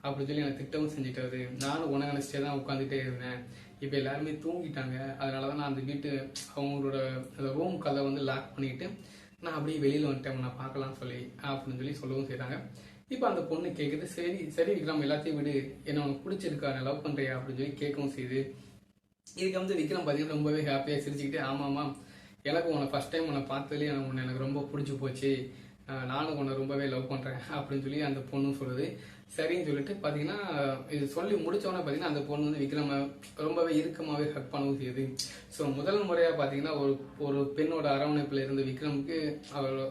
அப்படின்னு சொல்லி எனக்கு திட்டமும் செஞ்சுட்டாரு. நானும் உன நினச்சிட்டே தான் உட்காந்துட்டே இருந்தேன். இப்போ எல்லாருமே தூங்கிட்டாங்க, அதனால தான் நான் அந்த அவங்களோட அந்த ரூம் கதை வந்து லாக் பண்ணிட்டு நான் அப்படியே வெளியில் வந்துட்டேன், நான் பார்க்கலாம்னு சொல்லி அப்படின்னு சொல்லி சொல்லவும் செய்கிறாங்க. இப்போ அந்த பொண்ணு கேட்குது, சரி சரி விக்ரம் எல்லாத்தையும் விடு, என்ன உனக்கு பிடிச்சிருக்கா, நான் லவ் பண்றியா அப்படின்னு சொல்லி கேட்கவும் செய்யுது. இதுக்கு வந்து விக்ரம் பார்த்தீங்கன்னா ரொம்பவே ஹாப்பியாக சிரிச்சுக்கிட்டு, ஆமாம்மா எனக்கு உன்னை ஃபர்ஸ்ட் டைம் உன்னை பார்த்ததுலேயே எனக்கு ரொம்ப பிடிச்சி போச்சு, நானும் உன்னை ரொம்பவே லவ் பண்ணுறேன் அப்படின்னு சொல்லி அந்த பொண்ணும் சொல்லுது. சரின்னு சொல்லிட்டு பார்த்தீங்கன்னா இது சொல்லி முடிச்சோன்னே பார்த்தீங்கன்னா அந்த பொண்ணு வந்து விக்ரம ரொம்பவே இறுக்கமாகவே ஹக் பண்ணவும் செய்யுது. ஸோ முதல் முறையாக பார்த்தீங்கன்னா ஒரு பெண்ணோட அரவணைப்பில் இருந்த விக்ரமுக்கு அவரோட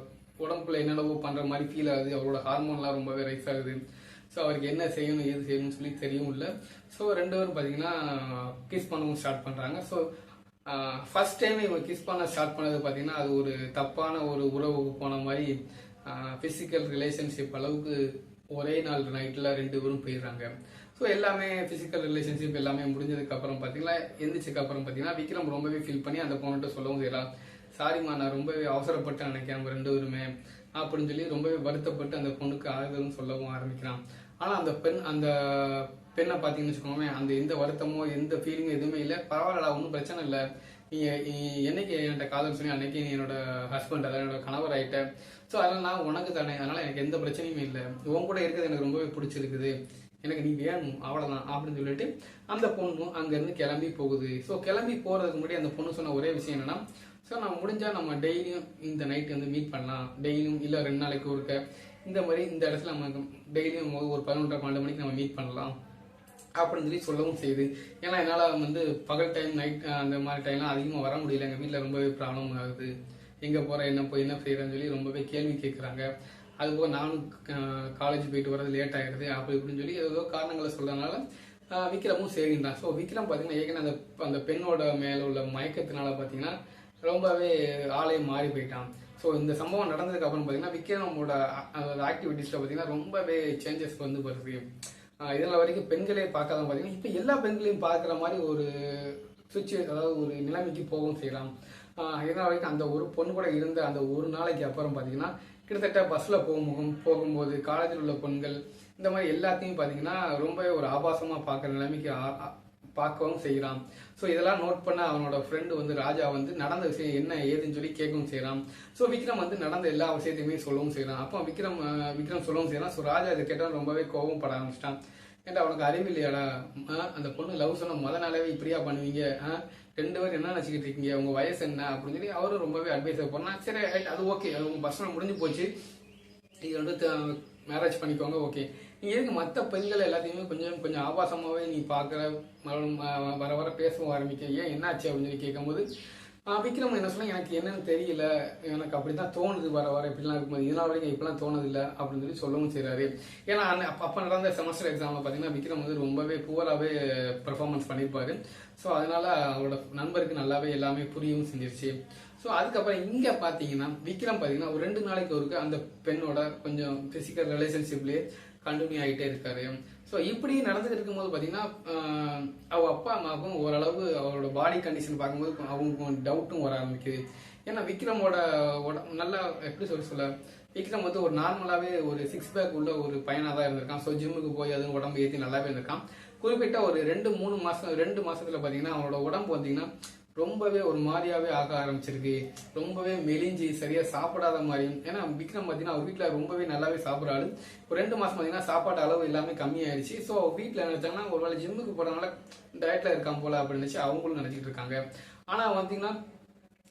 உடம்புல என்னென்னவோ பண்ணுற மாதிரி ஃபீல் ஆகுது. அவரோட ஹார்மோன்லாம் ரொம்பவே ரைஸ் ஆகுது. ஸோ அவருக்கு என்ன செய்யணும் ஏது செய்யணும்னு சொல்லி தெரியவும் இல்லை. ஸோ ரெண்டு பேரும் பார்த்தீங்கன்னா கிஸ் பண்ணவும் ஸ்டார்ட் பண்ணுறாங்க. ஸோ ஃபர்ஸ்ட் டைம் இவங்க கிஸ் பண்ண ஸ்டார்ட் பண்ணது பார்த்தீங்கன்னா அது ஒரு தப்பான ஒரு உறவுக்கு போன மாதிரி, ஃபிசிக்கல் ரிலேஷன்ஷிப் அளவுக்கு ஒரே நாள் நைட்டில் ரெண்டு பேரும் போயிடுறாங்க. ஸோ எல்லாமே ஃபிசிக்கல் ரிலேஷன்ஷிப் எல்லாமே முடிஞ்சதுக்கு அப்புறம் பார்த்தீங்கன்னா எந்திரிச்சதுக்கு அப்புறம் பார்த்தீங்கன்னா விக்ரம் ரொம்பவே ஃபீல் பண்ணி அந்த பொண்ணுகிட்ட சொல்லவும் செய்யலாம், சாரிம்மா நான் ரொம்பவே அவசரப்பட்டு நினைக்கிறேன் நம்ம ரெண்டு பேருமே அப்படின்னு சொல்லி ரொம்பவே வருத்தப்பட்டு அந்த பொண்ணுக்கு ஆறுதலும் சொல்லவும் ஆரம்பிக்கிறான். ஆனால் அந்த பெண்ணை பார்த்தீங்கன்னு வச்சுக்கோங்க, அந்த எந்த வருத்தமோ எந்த ஃபீலிங்கும் எதுவுமே இல்லை, பரவாயில்லடா ஒன்றும் பிரச்சனை இல்லை, நீ என்னைக்கு என்கிட்ட காதல் சொல்லி அன்னைக்கு நீ என்னோட ஹஸ்பண்ட் அதாவது என்னோட கணவர் ஆகிட்ட, ஸோ அதனால் நான் உனக்கு தானே, அதனால் எனக்கு எந்த பிரச்சனையுமே இல்லை, உன் கூட இருக்கிறது எனக்கு ரொம்பவே பிடிச்சிருக்குது, எனக்கு நீ வேணும் அவ்வளோதான் அப்படின்னு சொல்லிட்டு அந்த பொண்ணும் அங்கேருந்து கிளம்பி போகுது. ஸோ கிளம்பி போகிறதுக்கு முன்னாடி அந்த பொண்ணு சொன்ன ஒரே விஷயம் என்னன்னா, ஸோ நம்ம முடிஞ்சால் நம்ம டெய்லியும் இந்த நைட்டு வந்து மீட் பண்ணலாம், டெய்லியும் இல்லை 2 நாளைக்கு ஒருக்க இந்த மாதிரி இந்த இடத்துல நம்ம டெய்லியும் ஒரு 11:30-12 மணிக்கு நம்ம மீட் பண்ணலாம் அப்படின்னு சொல்லி சொல்லவும் செய்யுது. ஏன்னா என்னால் வந்து பகல் டைம் நைட் அந்த மாதிரி டைம்லாம் அதிகமாக வர முடியல, எங்கள் வீட்டில் ரொம்பவே ப்ராப்ளம் ஆகுது, எங்கே போகிற என்ன போய் என்ன செய்கிறேன்னு சொல்லி ரொம்பவே கேள்வி கேட்குறாங்க. அதுபோக நானும் காலேஜ் போயிட்டு வரது லேட் ஆகிடுது அப்படி இப்படின்னு சொல்லி ஏதோ காரணங்களை சொல்கிறதுனால விக்ரமும் சரின்றான். ஸோ விக்ரம் பார்த்தீங்கன்னா ஏற்கனவே அந்த பெண்ணோட மேலே உள்ள மயக்கத்தினால பார்த்தீங்கன்னா ரொம்பவே ஆளே மாறி போயிட்டான். ஸோ இந்த சம்பவம் நடந்ததுக்கு அப்புறம் பார்த்தீங்கன்னா விக்ரமோட ஆக்டிவிட்டீஸில் பார்த்தீங்கன்னா ரொம்பவே சேஞ்சஸ் வந்து வருது. இதனால் வரைக்கும் பெண்களே பார்க்காத பார்த்தீங்கன்னா இப்போ எல்லா பெண்களையும் பார்க்குற மாதிரி ஒரு அதாவது ஒரு நிலைமைக்கு போகவும் செய்யலாம். இதனால் வரைக்கும் அந்த ஒரு பொண்ணு கூட இருந்த அந்த ஒரு நாளைக்கு அப்புறம் பார்த்தீங்கன்னா கிட்டத்தட்ட பஸ்ஸில் போகும்போது காலேஜில் உள்ள பெண்கள் இந்த மாதிரி எல்லாத்தையும் பார்த்தீங்கன்னா ரொம்பவே ஒரு ஆபாசமாக பார்க்குற நிலைமைக்கு பார்க்கவும் செய்கிறான். ஸோ இதெல்லாம் நோட் பண்ண அவனோட ஃப்ரெண்டு வந்து ராஜா வந்து நடந்த விஷயம் என்ன ஏதுன்னு சொல்லி கேட்கவும் செய்கிறான். ஸோ விக்ரம் வந்து நடந்த எல்லா விஷயத்தையுமே சொல்லவும் செய்கிறான். அப்போ விக்ரம் சொல்லவும் செய்கிறான். ஸோ ராஜா இதை கேட்டால் ரொம்பவே கோபம் பட ஆரம்பிச்சிட்டான். ஏன்டா அவனுக்கு அறிவு இல்லையாடா, அந்த பொண்ணு லவ் சொன்ன முத நாளாவே இப்படியா பண்ணுவீங்க, 2 பேரும் என்ன நினச்சிக்கிட்டு இருக்கீங்க, உங்க வயசு என்ன அப்படின்னு சொல்லி அவரும் ரொம்பவே அட்வைஸ் பண்ணான். சரி அது ஓகே, அது உங்க பர்சனல் முடிஞ்சு போச்சு, இது வந்து மேரேஜ் பண்ணிக்கோங்க, ஓகே, நீ எதுக்கு மற்ற பெண்கள் எல்லாத்தையுமே கொஞ்சம் ஆபாசமாகவே நீ பார்க்குற வர வர பேசவும் ஆரம்பிக்க, ஏன் என்னாச்சு அப்படின்னு சொல்லி கேட்கும்போது விக்ரம் என்ன சொன்னா, எனக்கு என்னன்னு தெரியல, எனக்கு அப்படிதான் தோணுது, வர வர இப்படிலாம் இருக்கும்போது இதனால் வரைக்கும் இப்படிலாம் தோணுதில்லை அப்படின்னு சொல்லி சொல்லவும் செய்கிறாரு. ஏன்னா அப்போ நடந்த செமஸ்டர் எக்ஸாமில் பார்த்தீங்கன்னா விக்ரம் வந்து ரொம்பவே புவராகவே பெர்ஃபார்மன்ஸ் பண்ணியிருப்பாரு. ஸோ அதனால அவரோட நண்பருக்கு நல்லாவே எல்லாமே புரியவும் செஞ்சிருச்சு. ஸோ அதுக்கப்புறம் இங்கே பார்த்தீங்கன்னா விக்ரம் பார்த்தீங்கன்னா ஒரு 2 நாளைக்கு ஒருக்க அந்த பெண்ணோட கொஞ்சம் ஃபிசிக்கல் ரிலேஷன்ஷிப்லேயே கண்டினியூ ஆகிட்டே இருக்காரு. ஸோ இப்படி நடந்துகிட்டு இருக்கும்போது பார்த்தீங்கன்னா அவ அப்பா அம்மாவுக்கும் ஓரளவு அவரோட பாடி கண்டிஷன் பார்க்கும்போது அவங்க டவுட்டும் வர ஆரம்பிக்குது. ஏன்னா விக்ரமோட நல்லா எப்படி சொல்ல விக்ரம் வந்து ஒரு நார்மலாகவே ஒரு 6 பேக் உள்ள ஒரு பையனாக தான் இருந்திருக்கான். ஸோ ஜிம்முக்கு போய் அதுவும் உடம்பு ஏற்றி நல்லாவே இருந்திருக்கான். குறிப்பிட்ட ஒரு 2-3 மாதம் 2 மாதத்தில் பார்த்தீங்கன்னா அவனோட உடம்பு பார்த்தீங்கன்னா ரொம்பவே ஒரு மாதிரியாவே ஆக ஆரம்பிச்சிருக்கு, ரொம்பவே மெலிஞ்சி சரியா சாப்பிடாத மாதிரி. ஏன்னா விக்ரம் பார்த்தீங்கன்னா அவர் வீட்டில் ரொம்பவே நல்லாவே சாப்பிட்றாரு. ஒரு 2 மாதம் பார்த்தீங்கன்னா சாப்பாடு அளவு எல்லாமே கம்மியாயிடுச்சு. ஸோ வீட்டில் நினைச்சாங்கன்னா ஒருவேளை ஜிம்முக்கு போறதுனால டயட்ல இருக்கான் போல அப்படின்னு நினைச்சு அவங்களும் நினைச்சிட்டு இருக்காங்க. ஆனால் பார்த்தீங்கன்னா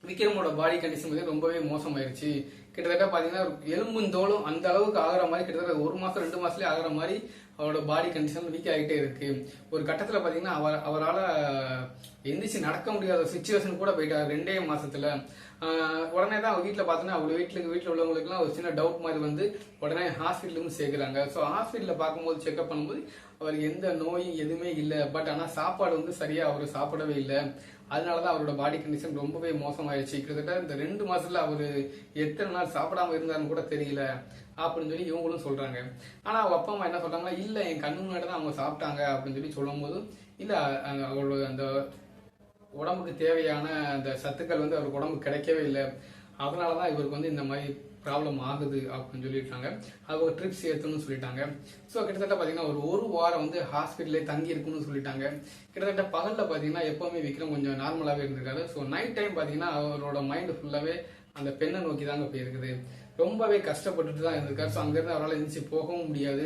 விக்ரமோட பாடி கண்டிஷன் வந்து ரொம்பவே மோசமாயிருச்சு. கிட்டத்தட்ட பார்த்தீங்கன்னா எலும்பும் தோலும் அந்த அளவுக்கு ஆகிற மாதிரி கிட்டத்தட்ட 1 மாதம் 2 மாதத்துலேயே ஆகிற மாதிரி அவரோட பாடி கண்டிஷன் வீக் ஆகிட்டே இருக்கு. ஒரு கட்டத்தில் பார்த்தீங்கன்னா அவரால் எந்திரிச்சு நடக்க முடியாத சுச்சுவேஷன் கூட போயிட்டார் 2 மாசத்துல. உடனே தான் அவங்க வீட்டில் பார்த்தோன்னா அவங்க வீட்டில் உள்ளவங்களுக்குலாம் ஒரு சின்ன டவுட் மாதிரி வந்து உடனே ஹாஸ்பிட்டலுக்கும் சேர்க்குறாங்க. ஸோ ஹாஸ்பிட்டலில் பார்க்கும்போது செக்அப் பண்ணும்போது அவருக்கு எந்த நோயும் எதுவுமே இல்லை. பட் ஆனால் சாப்பாடு வந்து சரியாக அவர் சாப்பிடவே இல்லை. அதனால தான் அவரோட பாடி கண்டிஷன் ரொம்பவே மோசமாயிடுச்சு. கிட்டத்தட்ட இந்த 2 மாசத்துல அவர் எத்தனை நாள் சாப்பிடாம இருந்தாருன்னு கூட தெரியல அப்படின்னு சொல்லி இவங்களும் சொல்றாங்க. ஆனா அவங்க அப்பா அம்மா என்ன சொல்றாங்கன்னா, இல்ல என் கண்ணு முன்னாடி தான் அவங்க சாப்பிட்டாங்க அப்படின்னு சொல்லி சொல்லும் போது, இல்ல அவரோட அந்த உடம்புக்கு தேவையான அந்த சத்துக்கள் வந்து அவருக்கு உடம்புக்கு கிடைக்கவே இல்லை, அதனாலதான் இவருக்கு வந்து இந்த மாதிரி ப்ராப்ளம் ஆகுது அப்படின்னு சொல்லிட்டாங்க. அவங்க ட்ரிப்ஸ் ஏற்றணும்னு சொல்லிட்டாங்க. ஸோ கிட்டத்தட்ட பார்த்தீங்கன்னா ஒரு வாரம் வந்து ஹாஸ்பிட்டலே தங்கி இருக்குன்னு சொல்லிட்டாங்க. கிட்டத்தட்ட பகலில் பார்த்தீங்கன்னா எப்போவுமே விக்ரம் கொஞ்சம் நார்மலாகவே இருந்திருக்காரு. ஸோ நைட் டைம் பார்த்தீங்கன்னா அவரோட மைண்டு ஃபுல்லாகவே அந்த பெண்ணை நோக்கி தாங்க போயிருக்குது. ரொம்பவே கஷ்டப்பட்டுட்டு தான் இருந்திருக்காரு. ஸோ அங்கேருந்து அவரால் எழுந்துச்சு போகவும் முடியாது.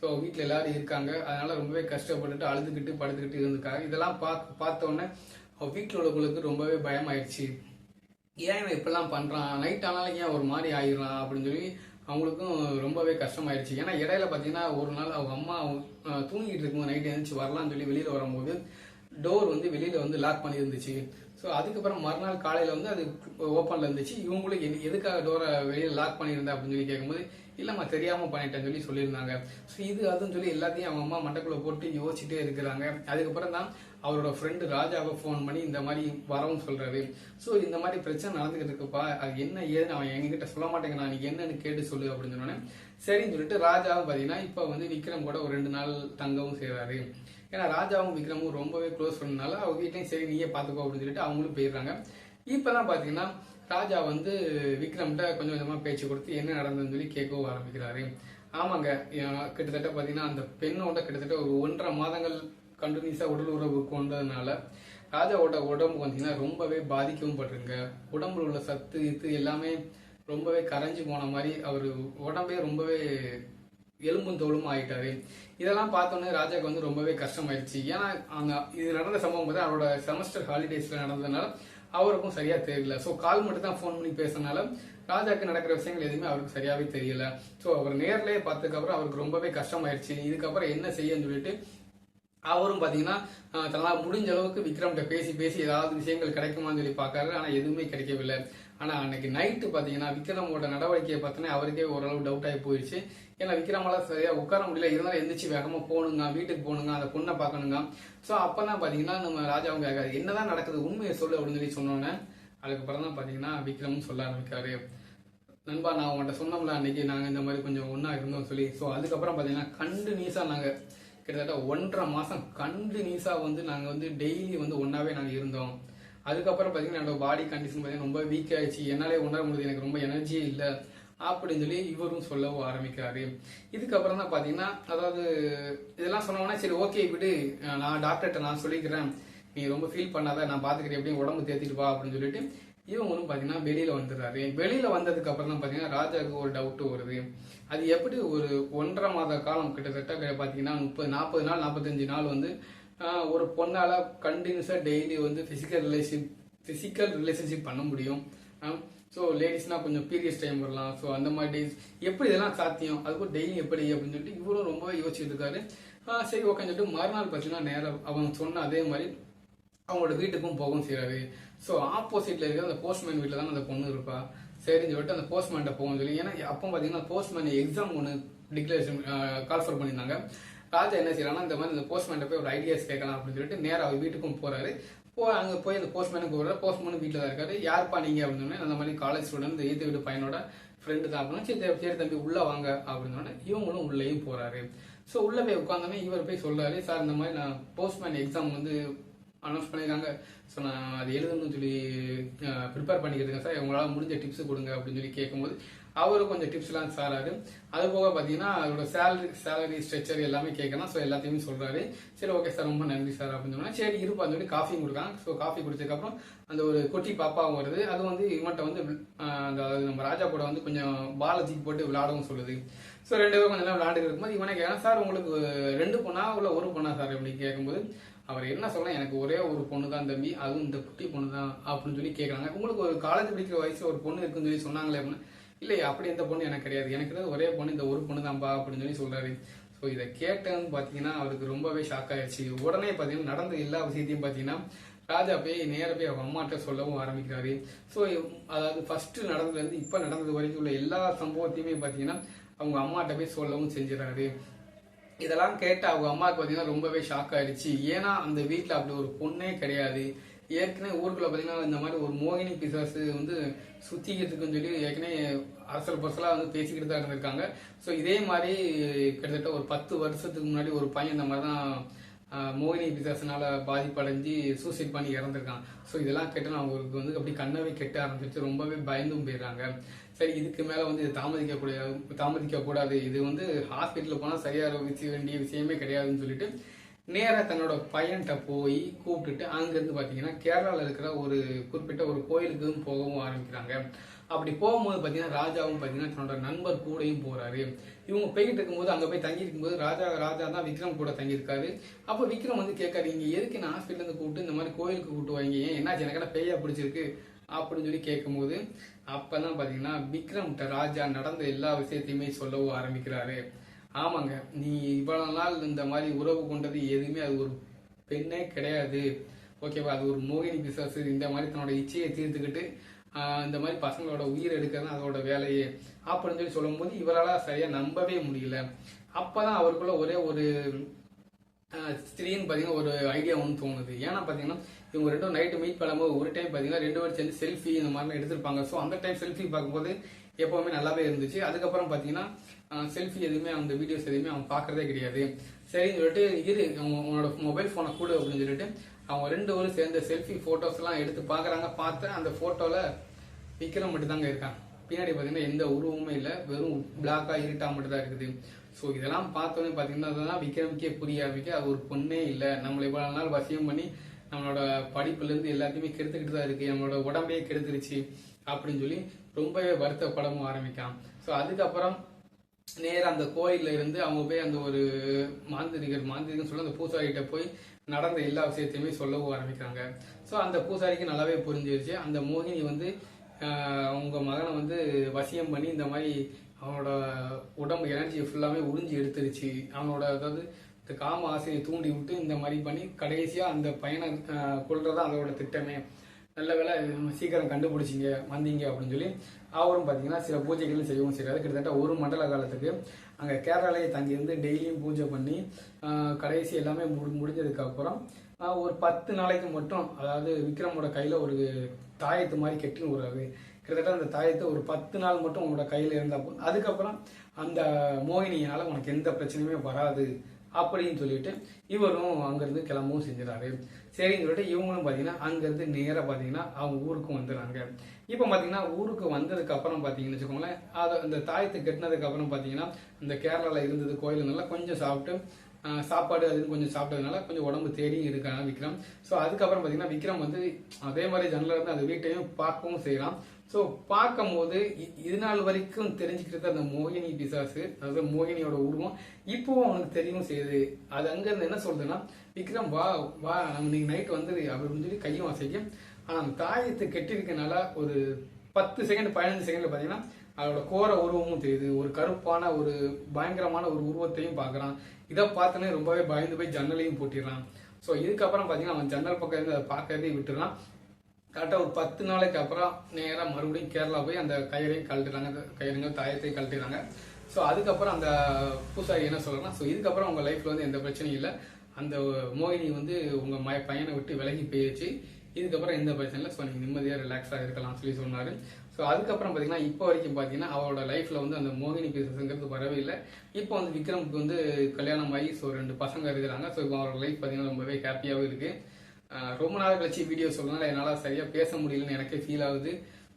ஸோ வீட்டில் எல்லாரும் இருக்காங்க, அதனால ரொம்பவே கஷ்டப்பட்டுட்டு அழுதுகிட்டு படுத்துக்கிட்டு இருந்திருக்காரு. இதெல்லாம் பார்த்தோன்னே வீட்டில் உள்ளவங்களுக்கு ரொம்பவே பயமாயிடுச்சு. ஏன் இவன் இப்பெல்லாம் பண்றான், நைட் ஆனாலும் ஏன் ஒரு மாதிரி ஆயிடுறான் அப்படின்னு சொல்லி அவங்களுக்கும் ரொம்பவே கஷ்டமாயிடுச்சு. ஏன்னா இடையில பார்த்தீங்கன்னா ஒரு நாள் அவங்க அம்மா தூங்கிட்டு இருக்கும்போது நைட் எழுந்துச்சு வரலாம்னு சொல்லி வெளியில வரும்போது டோர் வந்து வெளியில வந்து லாக் பண்ணி இருந்துச்சு. ஸோ அதுக்கப்புறம் மறுநாள் காலையில வந்து அது ஓப்பன்ல இருந்துச்சு. இவங்களும் எதுக்காக டோரை வெளியில லாக் பண்ணியிருந்தா அப்படின்னு சொல்லி கேட்கும்போது இல்லம்மா தெரியாம பண்ணிட்டேன்னு சொல்லி சொல்லியிருந்தாங்க. ஸோ இது அதுன்னு சொல்லி எல்லாத்தையும் அவங்க அம்மா மண்டக்குள்ள போட்டு யோசிச்சுட்டே இருக்கிறாங்க. அதுக்கப்புறம் தான் அவரோட ஃப்ரெண்டு ராஜாவை ஃபோன் பண்ணி இந்த மாதிரி வரவும் சொல்றாரு. ஸோ இந்த மாதிரி பிரச்சனை நடந்துகிட்டு இருக்குப்பா, அது என்ன ஏதுன்னு அவன் எங்ககிட்ட சொல்ல மாட்டேங்கிறான், நீ என்னன்னு கேட்டு சொல்லு அப்படின்னு சொன்னோன்னே சரின்னு சொல்லிட்டு ராஜாவும் பார்த்தீங்கன்னா இப்போ வந்து விக்ரம் கூட ஒரு 2 நாள் தங்கவும் செய்றாரு. ஏன்னா ராஜாவும் விக்ரமும் ரொம்பவே க்ளோஸ் பண்ணனால அவங்க வீட்டையும் சரி நீயே பார்த்துக்கோ அப்படின்னு சொல்லிட்டு அவங்களும் போயிடுறாங்க. இப்பதான் பார்த்தீங்கன்னா ராஜா வந்து விக்ரம்கிட்ட கொஞ்சம் கொஞ்சமாக பேச்சு கொடுத்து என்ன நடந்ததுன்னு சொல்லி கேட்கவும் ஆரம்பிக்கிறாரு. ஆமாங்க, கிட்டத்தட்ட பார்த்தீங்கன்னா அந்த பெண்ணோட கிட்டத்தட்ட ஒரு 1.5 மாதங்கள் கண்டினியூஸாக உடல் உறவு கொண்டதுனால ராஜாவோட உடம்பு பார்த்தீங்கன்னா ரொம்பவே பாதிக்கவும் பட்டிருங்க. உடம்புல உள்ள சத்து இது எல்லாமே ரொம்பவே கரைஞ்சு போன மாதிரி அவர் உடம்பே ரொம்பவே எலும்பும் தோளும் ஆயிட்டாரு. இதெல்லாம் பார்த்தோன்னே ராஜாக்கு வந்து ரொம்பவே கஷ்டமாயிடுச்சு. ஏன்னா அங்க இது நடந்த சம்பவம் வந்து அவரோட செமஸ்டர் ஹாலிடேஸ்ல நடந்ததுனால அவருக்கும் சரியா தெரியல. ஸோ கால் மட்டும் தான் ஃபோன் பண்ணி பேசினால ராஜாக்கு நடக்கிற விஷயங்கள் எதுவுமே அவருக்கு சரியாவே தெரியல. ஸோ அவர் நேர்லயே பார்த்ததுக்கு அப்புறம் அவருக்கு ரொம்பவே கஷ்டமாயிடுச்சு. இதுக்கப்புறம் என்ன செய்யன்னு சொல்லிட்டு அவரும் பாத்தீங்கன்னா தன்னால் முடிஞ்ச அளவுக்கு விக்ரம்கிட்ட பேசி பேசி ஏதாவது விஷயங்கள் கிடைக்குமான்னு சொல்லி பார்க்காரு. ஆனா எதுவுமே கிடைக்கவில்லை. ஆனா அன்னைக்கு நைட்டு பாத்தீங்கன்னா விக்ரமோட நடவடிக்கையை பார்த்தோன்னே அவருக்கே ஓரளவு டவுட் ஆகி போயிடுச்சு. ஏன்னா விக்ரமால சரியா உட்கார முடியல, இருந்தாலும் எந்திரிச்சு வேகமா போகணுங்க, வீட்டுக்கு போகணுங்க, அந்த பொண்ணை பார்க்கணுங்க. ஸோ அப்பதான் பாத்தீங்கன்னா நம்ம ராஜாவும் கேட்காரு என்னதான் நடக்குது உண்மையை சொல்லு அப்படின்னு சொல்லி சொன்னோன்னே அதுக்கப்புறம் தான் பாத்தீங்கன்னா விக்ரமும் சொல்ல ஆரம்பிக்காரு. நண்பா நான் உங்கள்கிட்ட சொன்னோம்ல அன்னைக்கு நாங்க இந்த மாதிரி கொஞ்சம் ஒன்னா இருந்தோம் சொல்லி. ஸோ அதுக்கப்புறம் பாத்தீங்கன்னா கண்டினியூஸா நாங்க கிட்டத்தட்ட 1.5 மாசம் கண்டினியூஸா வந்து நாங்க வந்து டெய்லி வந்து ஒன்னாவே நாங்க இருந்தோம். அதுக்கப்புறம் பாத்தீங்கன்னா என்னோட பாடி கண்டிஷன் பாத்தீங்கன்னா ரொம்ப வீக் ஆயிடுச்சு, என்னாலே உணர முடியுது, எனக்கு ரொம்ப எனர்ஜியே இல்லை அப்படின்னு சொல்லி இவரும் சொல்லவும் ஆரம்பிக்கிறாரு. இதுக்கப்புறம் தான் பாத்தீங்கன்னா அதாவது இதெல்லாம் சொன்னோன்னா சரி ஓகே விடு, நான் டாக்டர்கிட்ட நான் சொல்லிக்கிறேன், நீ ரொம்ப ஃபீல் பண்ணாத, நான் பாத்துக்கிறேன், எப்படியும் உடம்பு தேத்திட்டு வா அப்படின்னு சொல்லிட்டு இவங்களும் பாத்தீங்கன்னா வெளியில வந்துடுறாரு. வெளியில வந்ததுக்கு அப்புறம் தான் பாத்தீங்கன்னா ராஜாவுக்கு ஒரு டவுட் வருது. அது எப்படி ஒரு 1.5 மாத காலம் கிட்டத்தட்ட பாத்தீங்கன்னா 30 40 நாள் 45 நாள் வந்து ஒரு பொண்ணால கண்டினியூஸா டெய்லி வந்து பிசிக்கல் ரிலேஷன்ஷிப் பண்ண முடியும். ஸோ லேடிஸ்னா கொஞ்சம் பீரியட்ஸ் டைம் வரலாம். ஸோ அந்த மாதிரி டேஸ் எப்படி இதெல்லாம் சாத்தியம், அதுக்கும் டெய்லி எப்படி அப்படின்னு சொல்லிட்டு இவரும் ரொம்ப யோசிச்சுட்டு இருக்காரு. சரி ஓகேன்னு சொல்லிட்டு மறுநாள் பார்த்தீங்கன்னா நேரம் அவங்க சொன்ன அதே மாதிரி அவங்களோட வீட்டுக்கும் போகவும் செய்யறாரு. ஸோ ஆப்போசிட்ல இருக்கிற அந்த போஸ்ட்மேன் வீட்டில் தான் அந்த பொண்ணு இருப்பா. சரின்னு சொல்லிட்டு அந்த போஸ்ட்மேன்ட்ட போகும் சொல்லி, ஏன்னா அப்போ பார்த்தீங்கன்னா போஸ்ட்மேன் எக்ஸாம் ஒன்று டிக்ளரேஷன் கால்ஃபர் பண்ணியிருந்தாங்க. ராஜா என்ன செய்யறாங்கன்னா இந்த மாதிரி இந்த போஸ்ட்மேன்ட்ட போய் ஒரு ஐடியாஸ் கேட்கலாம் அப்படின்னு சொல்லிட்டு நேராக அவர் வீட்டுக்கும் போறாரு. அங்கே போய் அந்த போஸ்ட்மேனுக்கு போகிறாரு. போஸ்ட்மேன் வீட்டில் தான் இருக்காரு. யாருப்பா நீங்க அப்படின்னு அந்த மாதிரி காலேஜ் ஸ்டூடெண்ட் ஏற்ற வீட்டு பையனோட ஃப்ரெண்டு தான் அப்படின்னு சரி தம்பி உள்ள வாங்க அப்படின்னு இவங்களும் உள்ளேயும் போறாரு. ஸோ உள்ள போய் உட்காந்தோன்னே இவர் போய் சொல்றாரு, சார் இந்த மாதிரி நான் போஸ்ட்மேன் எக்ஸாம் வந்து அனௌன்ஸ் பண்ணியிருக்காங்க, ஸோ நான் அது எழுதணும்னு சொல்லி ப்ரிப்பேர் பண்ணிக்கிறேங்க சார், உங்களால் முடிஞ்ச டிப்ஸ் கொடுங்க அப்படின்னு சொல்லி கேட்கும்போது அவரும் கொஞ்சம் டிப்ஸ்லாம் சாராரு. அது போக பார்த்தீங்கன்னா அதோட சேலரி ஸ்ட்ரக்சர் எல்லாமே கேட்கலாம். ஸோ எல்லாத்தையுமே சொல்றாரு. சரி ஓகே சார் ரொம்ப நன்றி சார் அப்படின்னு சொன்னா சரி இருப்பான்னு சொல்லி காஃபியும் கொடுக்காங்க. ஸோ காஃபி குடிச்சதுக்கப்புறம் அந்த ஒரு குட்டி பாப்பாவும் வருது. அது வந்து இவன்ட்ட வந்து அந்த நம்ம ராஜா கூட வந்து கொஞ்சம் பாலஜிக்கு போட்டு விளையாடவும் சொல்லுது. ஸோ 2 பேரும் கொஞ்சம் நேரம் விளையாண்டு இருக்கும்போது இவனே கேட்கலாம், சார் உங்களுக்கு 2 பொண்ணா இல்லை 1 பொண்ணா சார் அப்படின்னு கேட்கும்போது அவர் என்ன சொல்ல, எனக்கு ஒரே ஒரு பொண்ணு தான் தம்பி, அதுவும் இந்த குட்டி பொண்ணு தான் அப்படின்னு சொல்லி கேட்கறாங்க. உங்களுக்கு ஒரு காலேஜ் படிக்கிற வயசு ஒரு பொண்ணு இருக்குன்னு சொல்லி சொன்னாங்களே அப்படின்னு, இல்லை அப்படி எந்த பொண்ணு எனக்கு கிடையாது, எனக்கு ஒரே பொண்ணு இந்த ஒரு பொண்ணு தான்பா அப்படின்னு சொல்லி சொல்றாரு. ஸோ இதை கேட்டேன்னு பார்த்தீங்கன்னா அவருக்கு ரொம்பவே ஷாக் ஆயிடுச்சு. உடனே பார்த்தீங்கன்னா நடந்த எல்லா விஷயத்தையும் பார்த்தீங்கன்னா ராஜா போய் நேர போய் அவங்க அம்மாட்ட சொல்லவும் ஆரம்பிக்கிறாரு. ஸோ அதாவது ஃபர்ஸ்ட் நடந்ததுலேருந்து இப்போ நடந்தது வரைக்கும் உள்ள எல்லா சம்பவத்தையுமே பார்த்தீங்கன்னா அவங்க அம்மாட்ட போய் சொல்லவும் செஞ்சிடறாரு. இதெல்லாம் கேட்டு அவங்க அம்மாவுக்கு பார்த்தீங்கன்னா ரொம்பவே ஷாக் ஆயிடுச்சு. ஏன்னா அந்த வீட்டில் அப்படி ஒரு பொண்ணே கிடையாது. ஏற்கனவே ஊருக்குள்ள பார்த்தீங்கன்னா இந்த மாதிரி ஒரு மோகினி பிசாசு வந்து சுத்திக்கிறதுக்குன்னு சொல்லி ஏற்கனவே அரசல் பரசலாக வந்து பேசிக்கிட்டு தான் இருந்திருக்காங்க. ஸோ இதே மாதிரி கிட்டத்தட்ட ஒரு 10 வருஷத்துக்கு முன்னாடி ஒரு பையன் இந்த மாதிரி தான் மோகினி பிசாசினால பாதிப்படைஞ்சு சூசைட் பண்ணி இறந்துருக்கான். ஸோ இதெல்லாம் கேட்டு அவங்களுக்கு வந்து அப்படி கண்ணவே கெட்ட ஆரம்பிச்சிருச்சு. ரொம்பவே பயந்தும் போயிடுறாங்க. சரி இதுக்கு மேல வந்து இது தாமதிக்க கூடாது, இது வந்து ஹாஸ்பிட்டலுக்கு போனால் சரியாக வேண்டிய விஷயமே கிடையாதுன்னு சொல்லிட்டு நேராக தன்னோட பையன்கிட்ட போய் கூப்பிட்டுட்டு அங்கேருந்து பார்த்தீங்கன்னா கேரளாவில் இருக்கிற ஒரு குறிப்பிட்ட ஒரு கோயிலுக்கு போகவும் ஆரம்பிக்கிறாங்க. அப்படி போகும்போது பார்த்தீங்கன்னா ராஜாவும் பார்த்தீங்கன்னா தன்னோட நண்பர் கூடயும் போறாரு. இவங்க போய்கிட்டு இருக்கும்போது அங்கே போய் தங்கி இருக்கும்போது ராஜா தான் விக்ரம் கூட தங்கியிருக்காரு. அப்போ விக்ரம் வந்து கேட்காரு, இங்கே எதுக்கு நான் ஹாஸ்பிட்டலேருந்து கூப்பிட்டு இந்த மாதிரி கோயிலுக்கு கூப்பிட்டு வாங்க, ஏன் என்னாச்சு, எனக்கு பேயா பிடிச்சிருக்கு அப்படின்னு சொல்லி கேட்கும்போது அப்பதான் பார்த்தீங்கன்னா விக்ரம்கிட்ட ராஜா நடந்த எல்லா விஷயத்தையுமே சொல்லவும் ஆரம்பிக்கிறாரு. ஆமாங்க, நீ இவ்வளவு நாள் இந்த மாதிரி உறவு கொண்டது எதுவுமே அது ஒரு பெண்ணே கிடையாது, ஓகேவா, அது ஒரு மோகினி பிசாசு, இந்த மாதிரி தன்னோட இச்சையை தீர்த்துக்கிட்டு இந்த மாதிரி பசங்களோட உயிர் எடுக்கிறது அதோட வேலையே அப்படின்னு சொல்லி சொல்லும்போது இவரால் சரியா நம்பவே முடியல. அப்பதான் அவருக்குள்ள ஒரே ஒரு திடீர்னு பார்த்தீங்கன்னா ஒரு ஐடியா ஒன்று தோணுது. ஏன்னா பார்த்தீங்கன்னா இவங்க ரெண்டும் நைட்டு மீட் பண்ணும்போது ஒரு டைம் பார்த்தீங்கன்னா 2 பேரும் சேர்ந்து செல்ஃபி இந்த மாதிரிலாம் எடுத்திருப்பாங்க. ஸோ அந்த டைம் செல்ஃபி பார்க்கும்போது எப்பவுமே நல்லாவே இருந்துச்சு. அதுக்கப்புறம் பார்த்தீங்கன்னா செல்ஃபி எதுவுமே அந்த வீடியோஸ் எதுவுமே அவங்க பார்க்கறதே கிடையாது. சரின்னு சொல்லிட்டு இரு உன்னோட மொபைல் ஃபோனை கொடு அப்படின்னு சொல்லிட்டு அவங்க 2 பேரும் சேர்ந்த செல்ஃபி ஃபோட்டோஸ் எல்லாம் எடுத்து பார்க்குறாங்க. பார்த்து அந்த ஃபோட்டோவில் விக்ரம் மட்டும் தாங்க இருக்கான். பின்னாடி பார்த்தீங்கன்னா எந்த உருவமுமே இல்லை, வெறும் பிளாக்கா இருட்டா மட்டும் தான் இருக்குது. ஸோ இதெல்லாம் பார்த்தோன்னே பார்த்தீங்கன்னா விக்ரமுக்கே புரிய ஆரம்பிக்க அது ஒரு பொண்ணே இல்லை, நம்மளை இவ்வளவு நாள் வசியம் பண்ணி நம்மளோட படிப்புலேருந்து எல்லாத்தையுமே கெடுத்துக்கிட்டு தான் இருக்கு, நம்மளோட உடம்பையே கெடுத்துருச்சு அப்படின்னு சொல்லி ரொம்பவே வருத்தப்படவும் ஆரம்பிக்கான். ஸோ அதுக்கப்புறம் நேரம் அந்த கோயில்ல இருந்து அவங்க போய் அந்த ஒரு மாந்திரிகன் சொல்ல அந்த பூசாரிகிட்ட போய் நடந்த எல்லா விஷயத்தையுமே சொல்லவும் ஆரம்பிக்கிறாங்க. ஸோ அந்த பூசாரிக்கு நல்லாவே புரிஞ்சிருச்சு, அந்த மோகினி வந்து அவங்க மகனை வந்து வசியம் பண்ணி இந்த மாதிரி அவனோட உடம்பு எனர்ஜியை ஃபுல்லாமே உறிஞ்சி எடுத்துருச்சு, அவனோட அதாவது இந்த காம ஆசையை தூண்டி விட்டு இந்த மாதிரி பண்ணி கடைசியா அந்த பையனை கொல்றதா அதோட திட்டமே. நல்ல வேலை சீக்கிரம் கண்டுபிடிச்சிங்க வந்தீங்க அப்படின்னு சொல்லி அவரும் பார்த்தீங்கன்னா சில பூஜைகளும் செய்யவும் செய்யாது. கிட்டத்தட்ட ஒரு மண்டல காலத்துக்கு அங்கே கேரளாலேயே தங்கியிருந்து டெய்லியும் பூஜை பண்ணி கடைசி எல்லாமே முடிஞ்சதுக்கு அப்புறம் ஒரு 10 நாளைக்கு மட்டும், அதாவது விக்ரமோட கையில ஒரு தாயத்து மாதிரி கெட்டுன்னு வருவாரு. கிட்டத்தட்ட அந்த தாயத்தை ஒரு 10 நாள் மட்டும் உங்களோட கையில இருந்தா போதும், அதுக்கப்புறம் அந்த மோகினியால உனக்கு எந்த பிரச்சனையுமே வராது அப்படின்னு சொல்லிட்டு இவரும் அங்கிருந்து கிளம்பவும் செஞ்சிடாரு. சரின்னு சொல்லிட்டு இவங்களும் பாத்தீங்கன்னா அங்கிருந்து நேரா பாத்தீங்கன்னா அவங்க ஊருக்கும் வந்துடுறாங்க. இப்ப பாத்தீங்கன்னா ஊருக்கு வந்ததுக்கு அப்புறம் பாத்தீங்கன்னு வச்சுக்கோங்களேன், அந்த தாயத்தை கட்டினதுக்கு அப்புறம் பாத்தீங்கன்னா இந்த கேரளால இருந்தது கோயிலுனால கொஞ்சம் சாப்பிட்டு சாப்பாடு அதுன்னு கொஞ்சம் சாப்பிட்டதுனால கொஞ்சம் உடம்பு தேடி இருக்காங்க விக்ரம். ஸோ அதுக்கப்புறம் பார்த்தீங்கன்னா விக்ரம் வந்து அதே மாதிரி ஜன்னல இருந்து அந்த வீட்டையும் பார்க்கவும் செய்யலாம். ஸோ பார்க்கும் போது இது நாள் வரைக்கும் தெரிஞ்சுக்கிறது அந்த மோகினி பிசாசு, அதாவது மோகினியோட உருவம் இப்பவும் அவனுக்கு தெரியவும் செய்யுது. அது அங்கிருந்து என்ன சொல்றதுன்னா, விக்ரம் வா வா நம்ம இன்னைக்கு நைட் வந்துரு அப்படின்னு சொல்லி கையும் அசைக்கும். ஆனால் தாயத்தை கெட்டிருக்கனால ஒரு 10 செகண்ட் 15 செகண்ட்ல பார்த்தீங்கன்னா அதோட கோர உருவமும் தெரியுது, ஒரு கருப்பான ஒரு பயங்கரமான ஒரு உருவத்தையும் பார்க்கறான். இதை பார்த்தோன்னே ரொம்பவே பயந்து போய் ஜன்னலையும் போட்டிடுறான். ஸோ இதுக்கப்புறம் பார்த்தீங்கன்னா அவன் ஜன்னல் பக்கம் இருந்து அதை பார்க்கறதே விட்டுறான். கரெக்டாக ஒரு 10 நாளைக்கு அப்புறம் நேராக மறுபடியும் கேரளா போய் அந்த கயிறையும் கழட்டுறாங்க, கயிறுங்க தாயத்தையும் கழட்டுறாங்க. ஸோ அதுக்கப்புறம் அந்த பூசாரி என்ன சொல்றாங்கன்னா, ஸோ இதுக்கப்புறம் உங்க லைஃப்ல வந்து எந்த பிரச்சனையும் இல்லை, அந்த மோகினி வந்து உங்க பையனை விட்டு விலகி போயிடுச்சு, இதுக்கப்புறம் எந்த பிரச்சனை இல்லை, ஸோ நீங்கள் நிம்மதியாக ரிலாக்ஸாக இருக்கலாம் சொல்லி சொன்னாரு. ஸோ அதுக்கப்புறம் பார்த்தீங்கன்னா இப்போ வரைக்கும் பார்த்தீங்கன்னா அவரோட லைஃப்ல வந்து அந்த மோகினி பிசாசுங்கிறது வரவே இல்லை. இப்போ வந்து விக்ரமுக்கு வந்து கல்யாணம் ஆகி ஸோ 2 பசங்க இருக்கிறாங்க. ஸோ இப்போ அவரோட லைஃப் பார்த்தீங்கன்னா ரொம்பவே ஹாப்பியாகவும் இருக்கு. ரொம்ப நாள் கழிச்சு வீடியோ சொல்லனால என்னால் சரியா பேச முடியலன்னு எனக்கே ஃபீல் ஆகுது.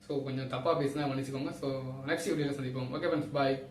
ஸோ கொஞ்சம் தப்பா பேசினா மன்னிச்சுக்கோங்க. ஸோ நெக்ஸ்ட் வீடியோவில் சந்திப்போம். ஓகே ஃப்ரெண்ட்ஸ், பாய்.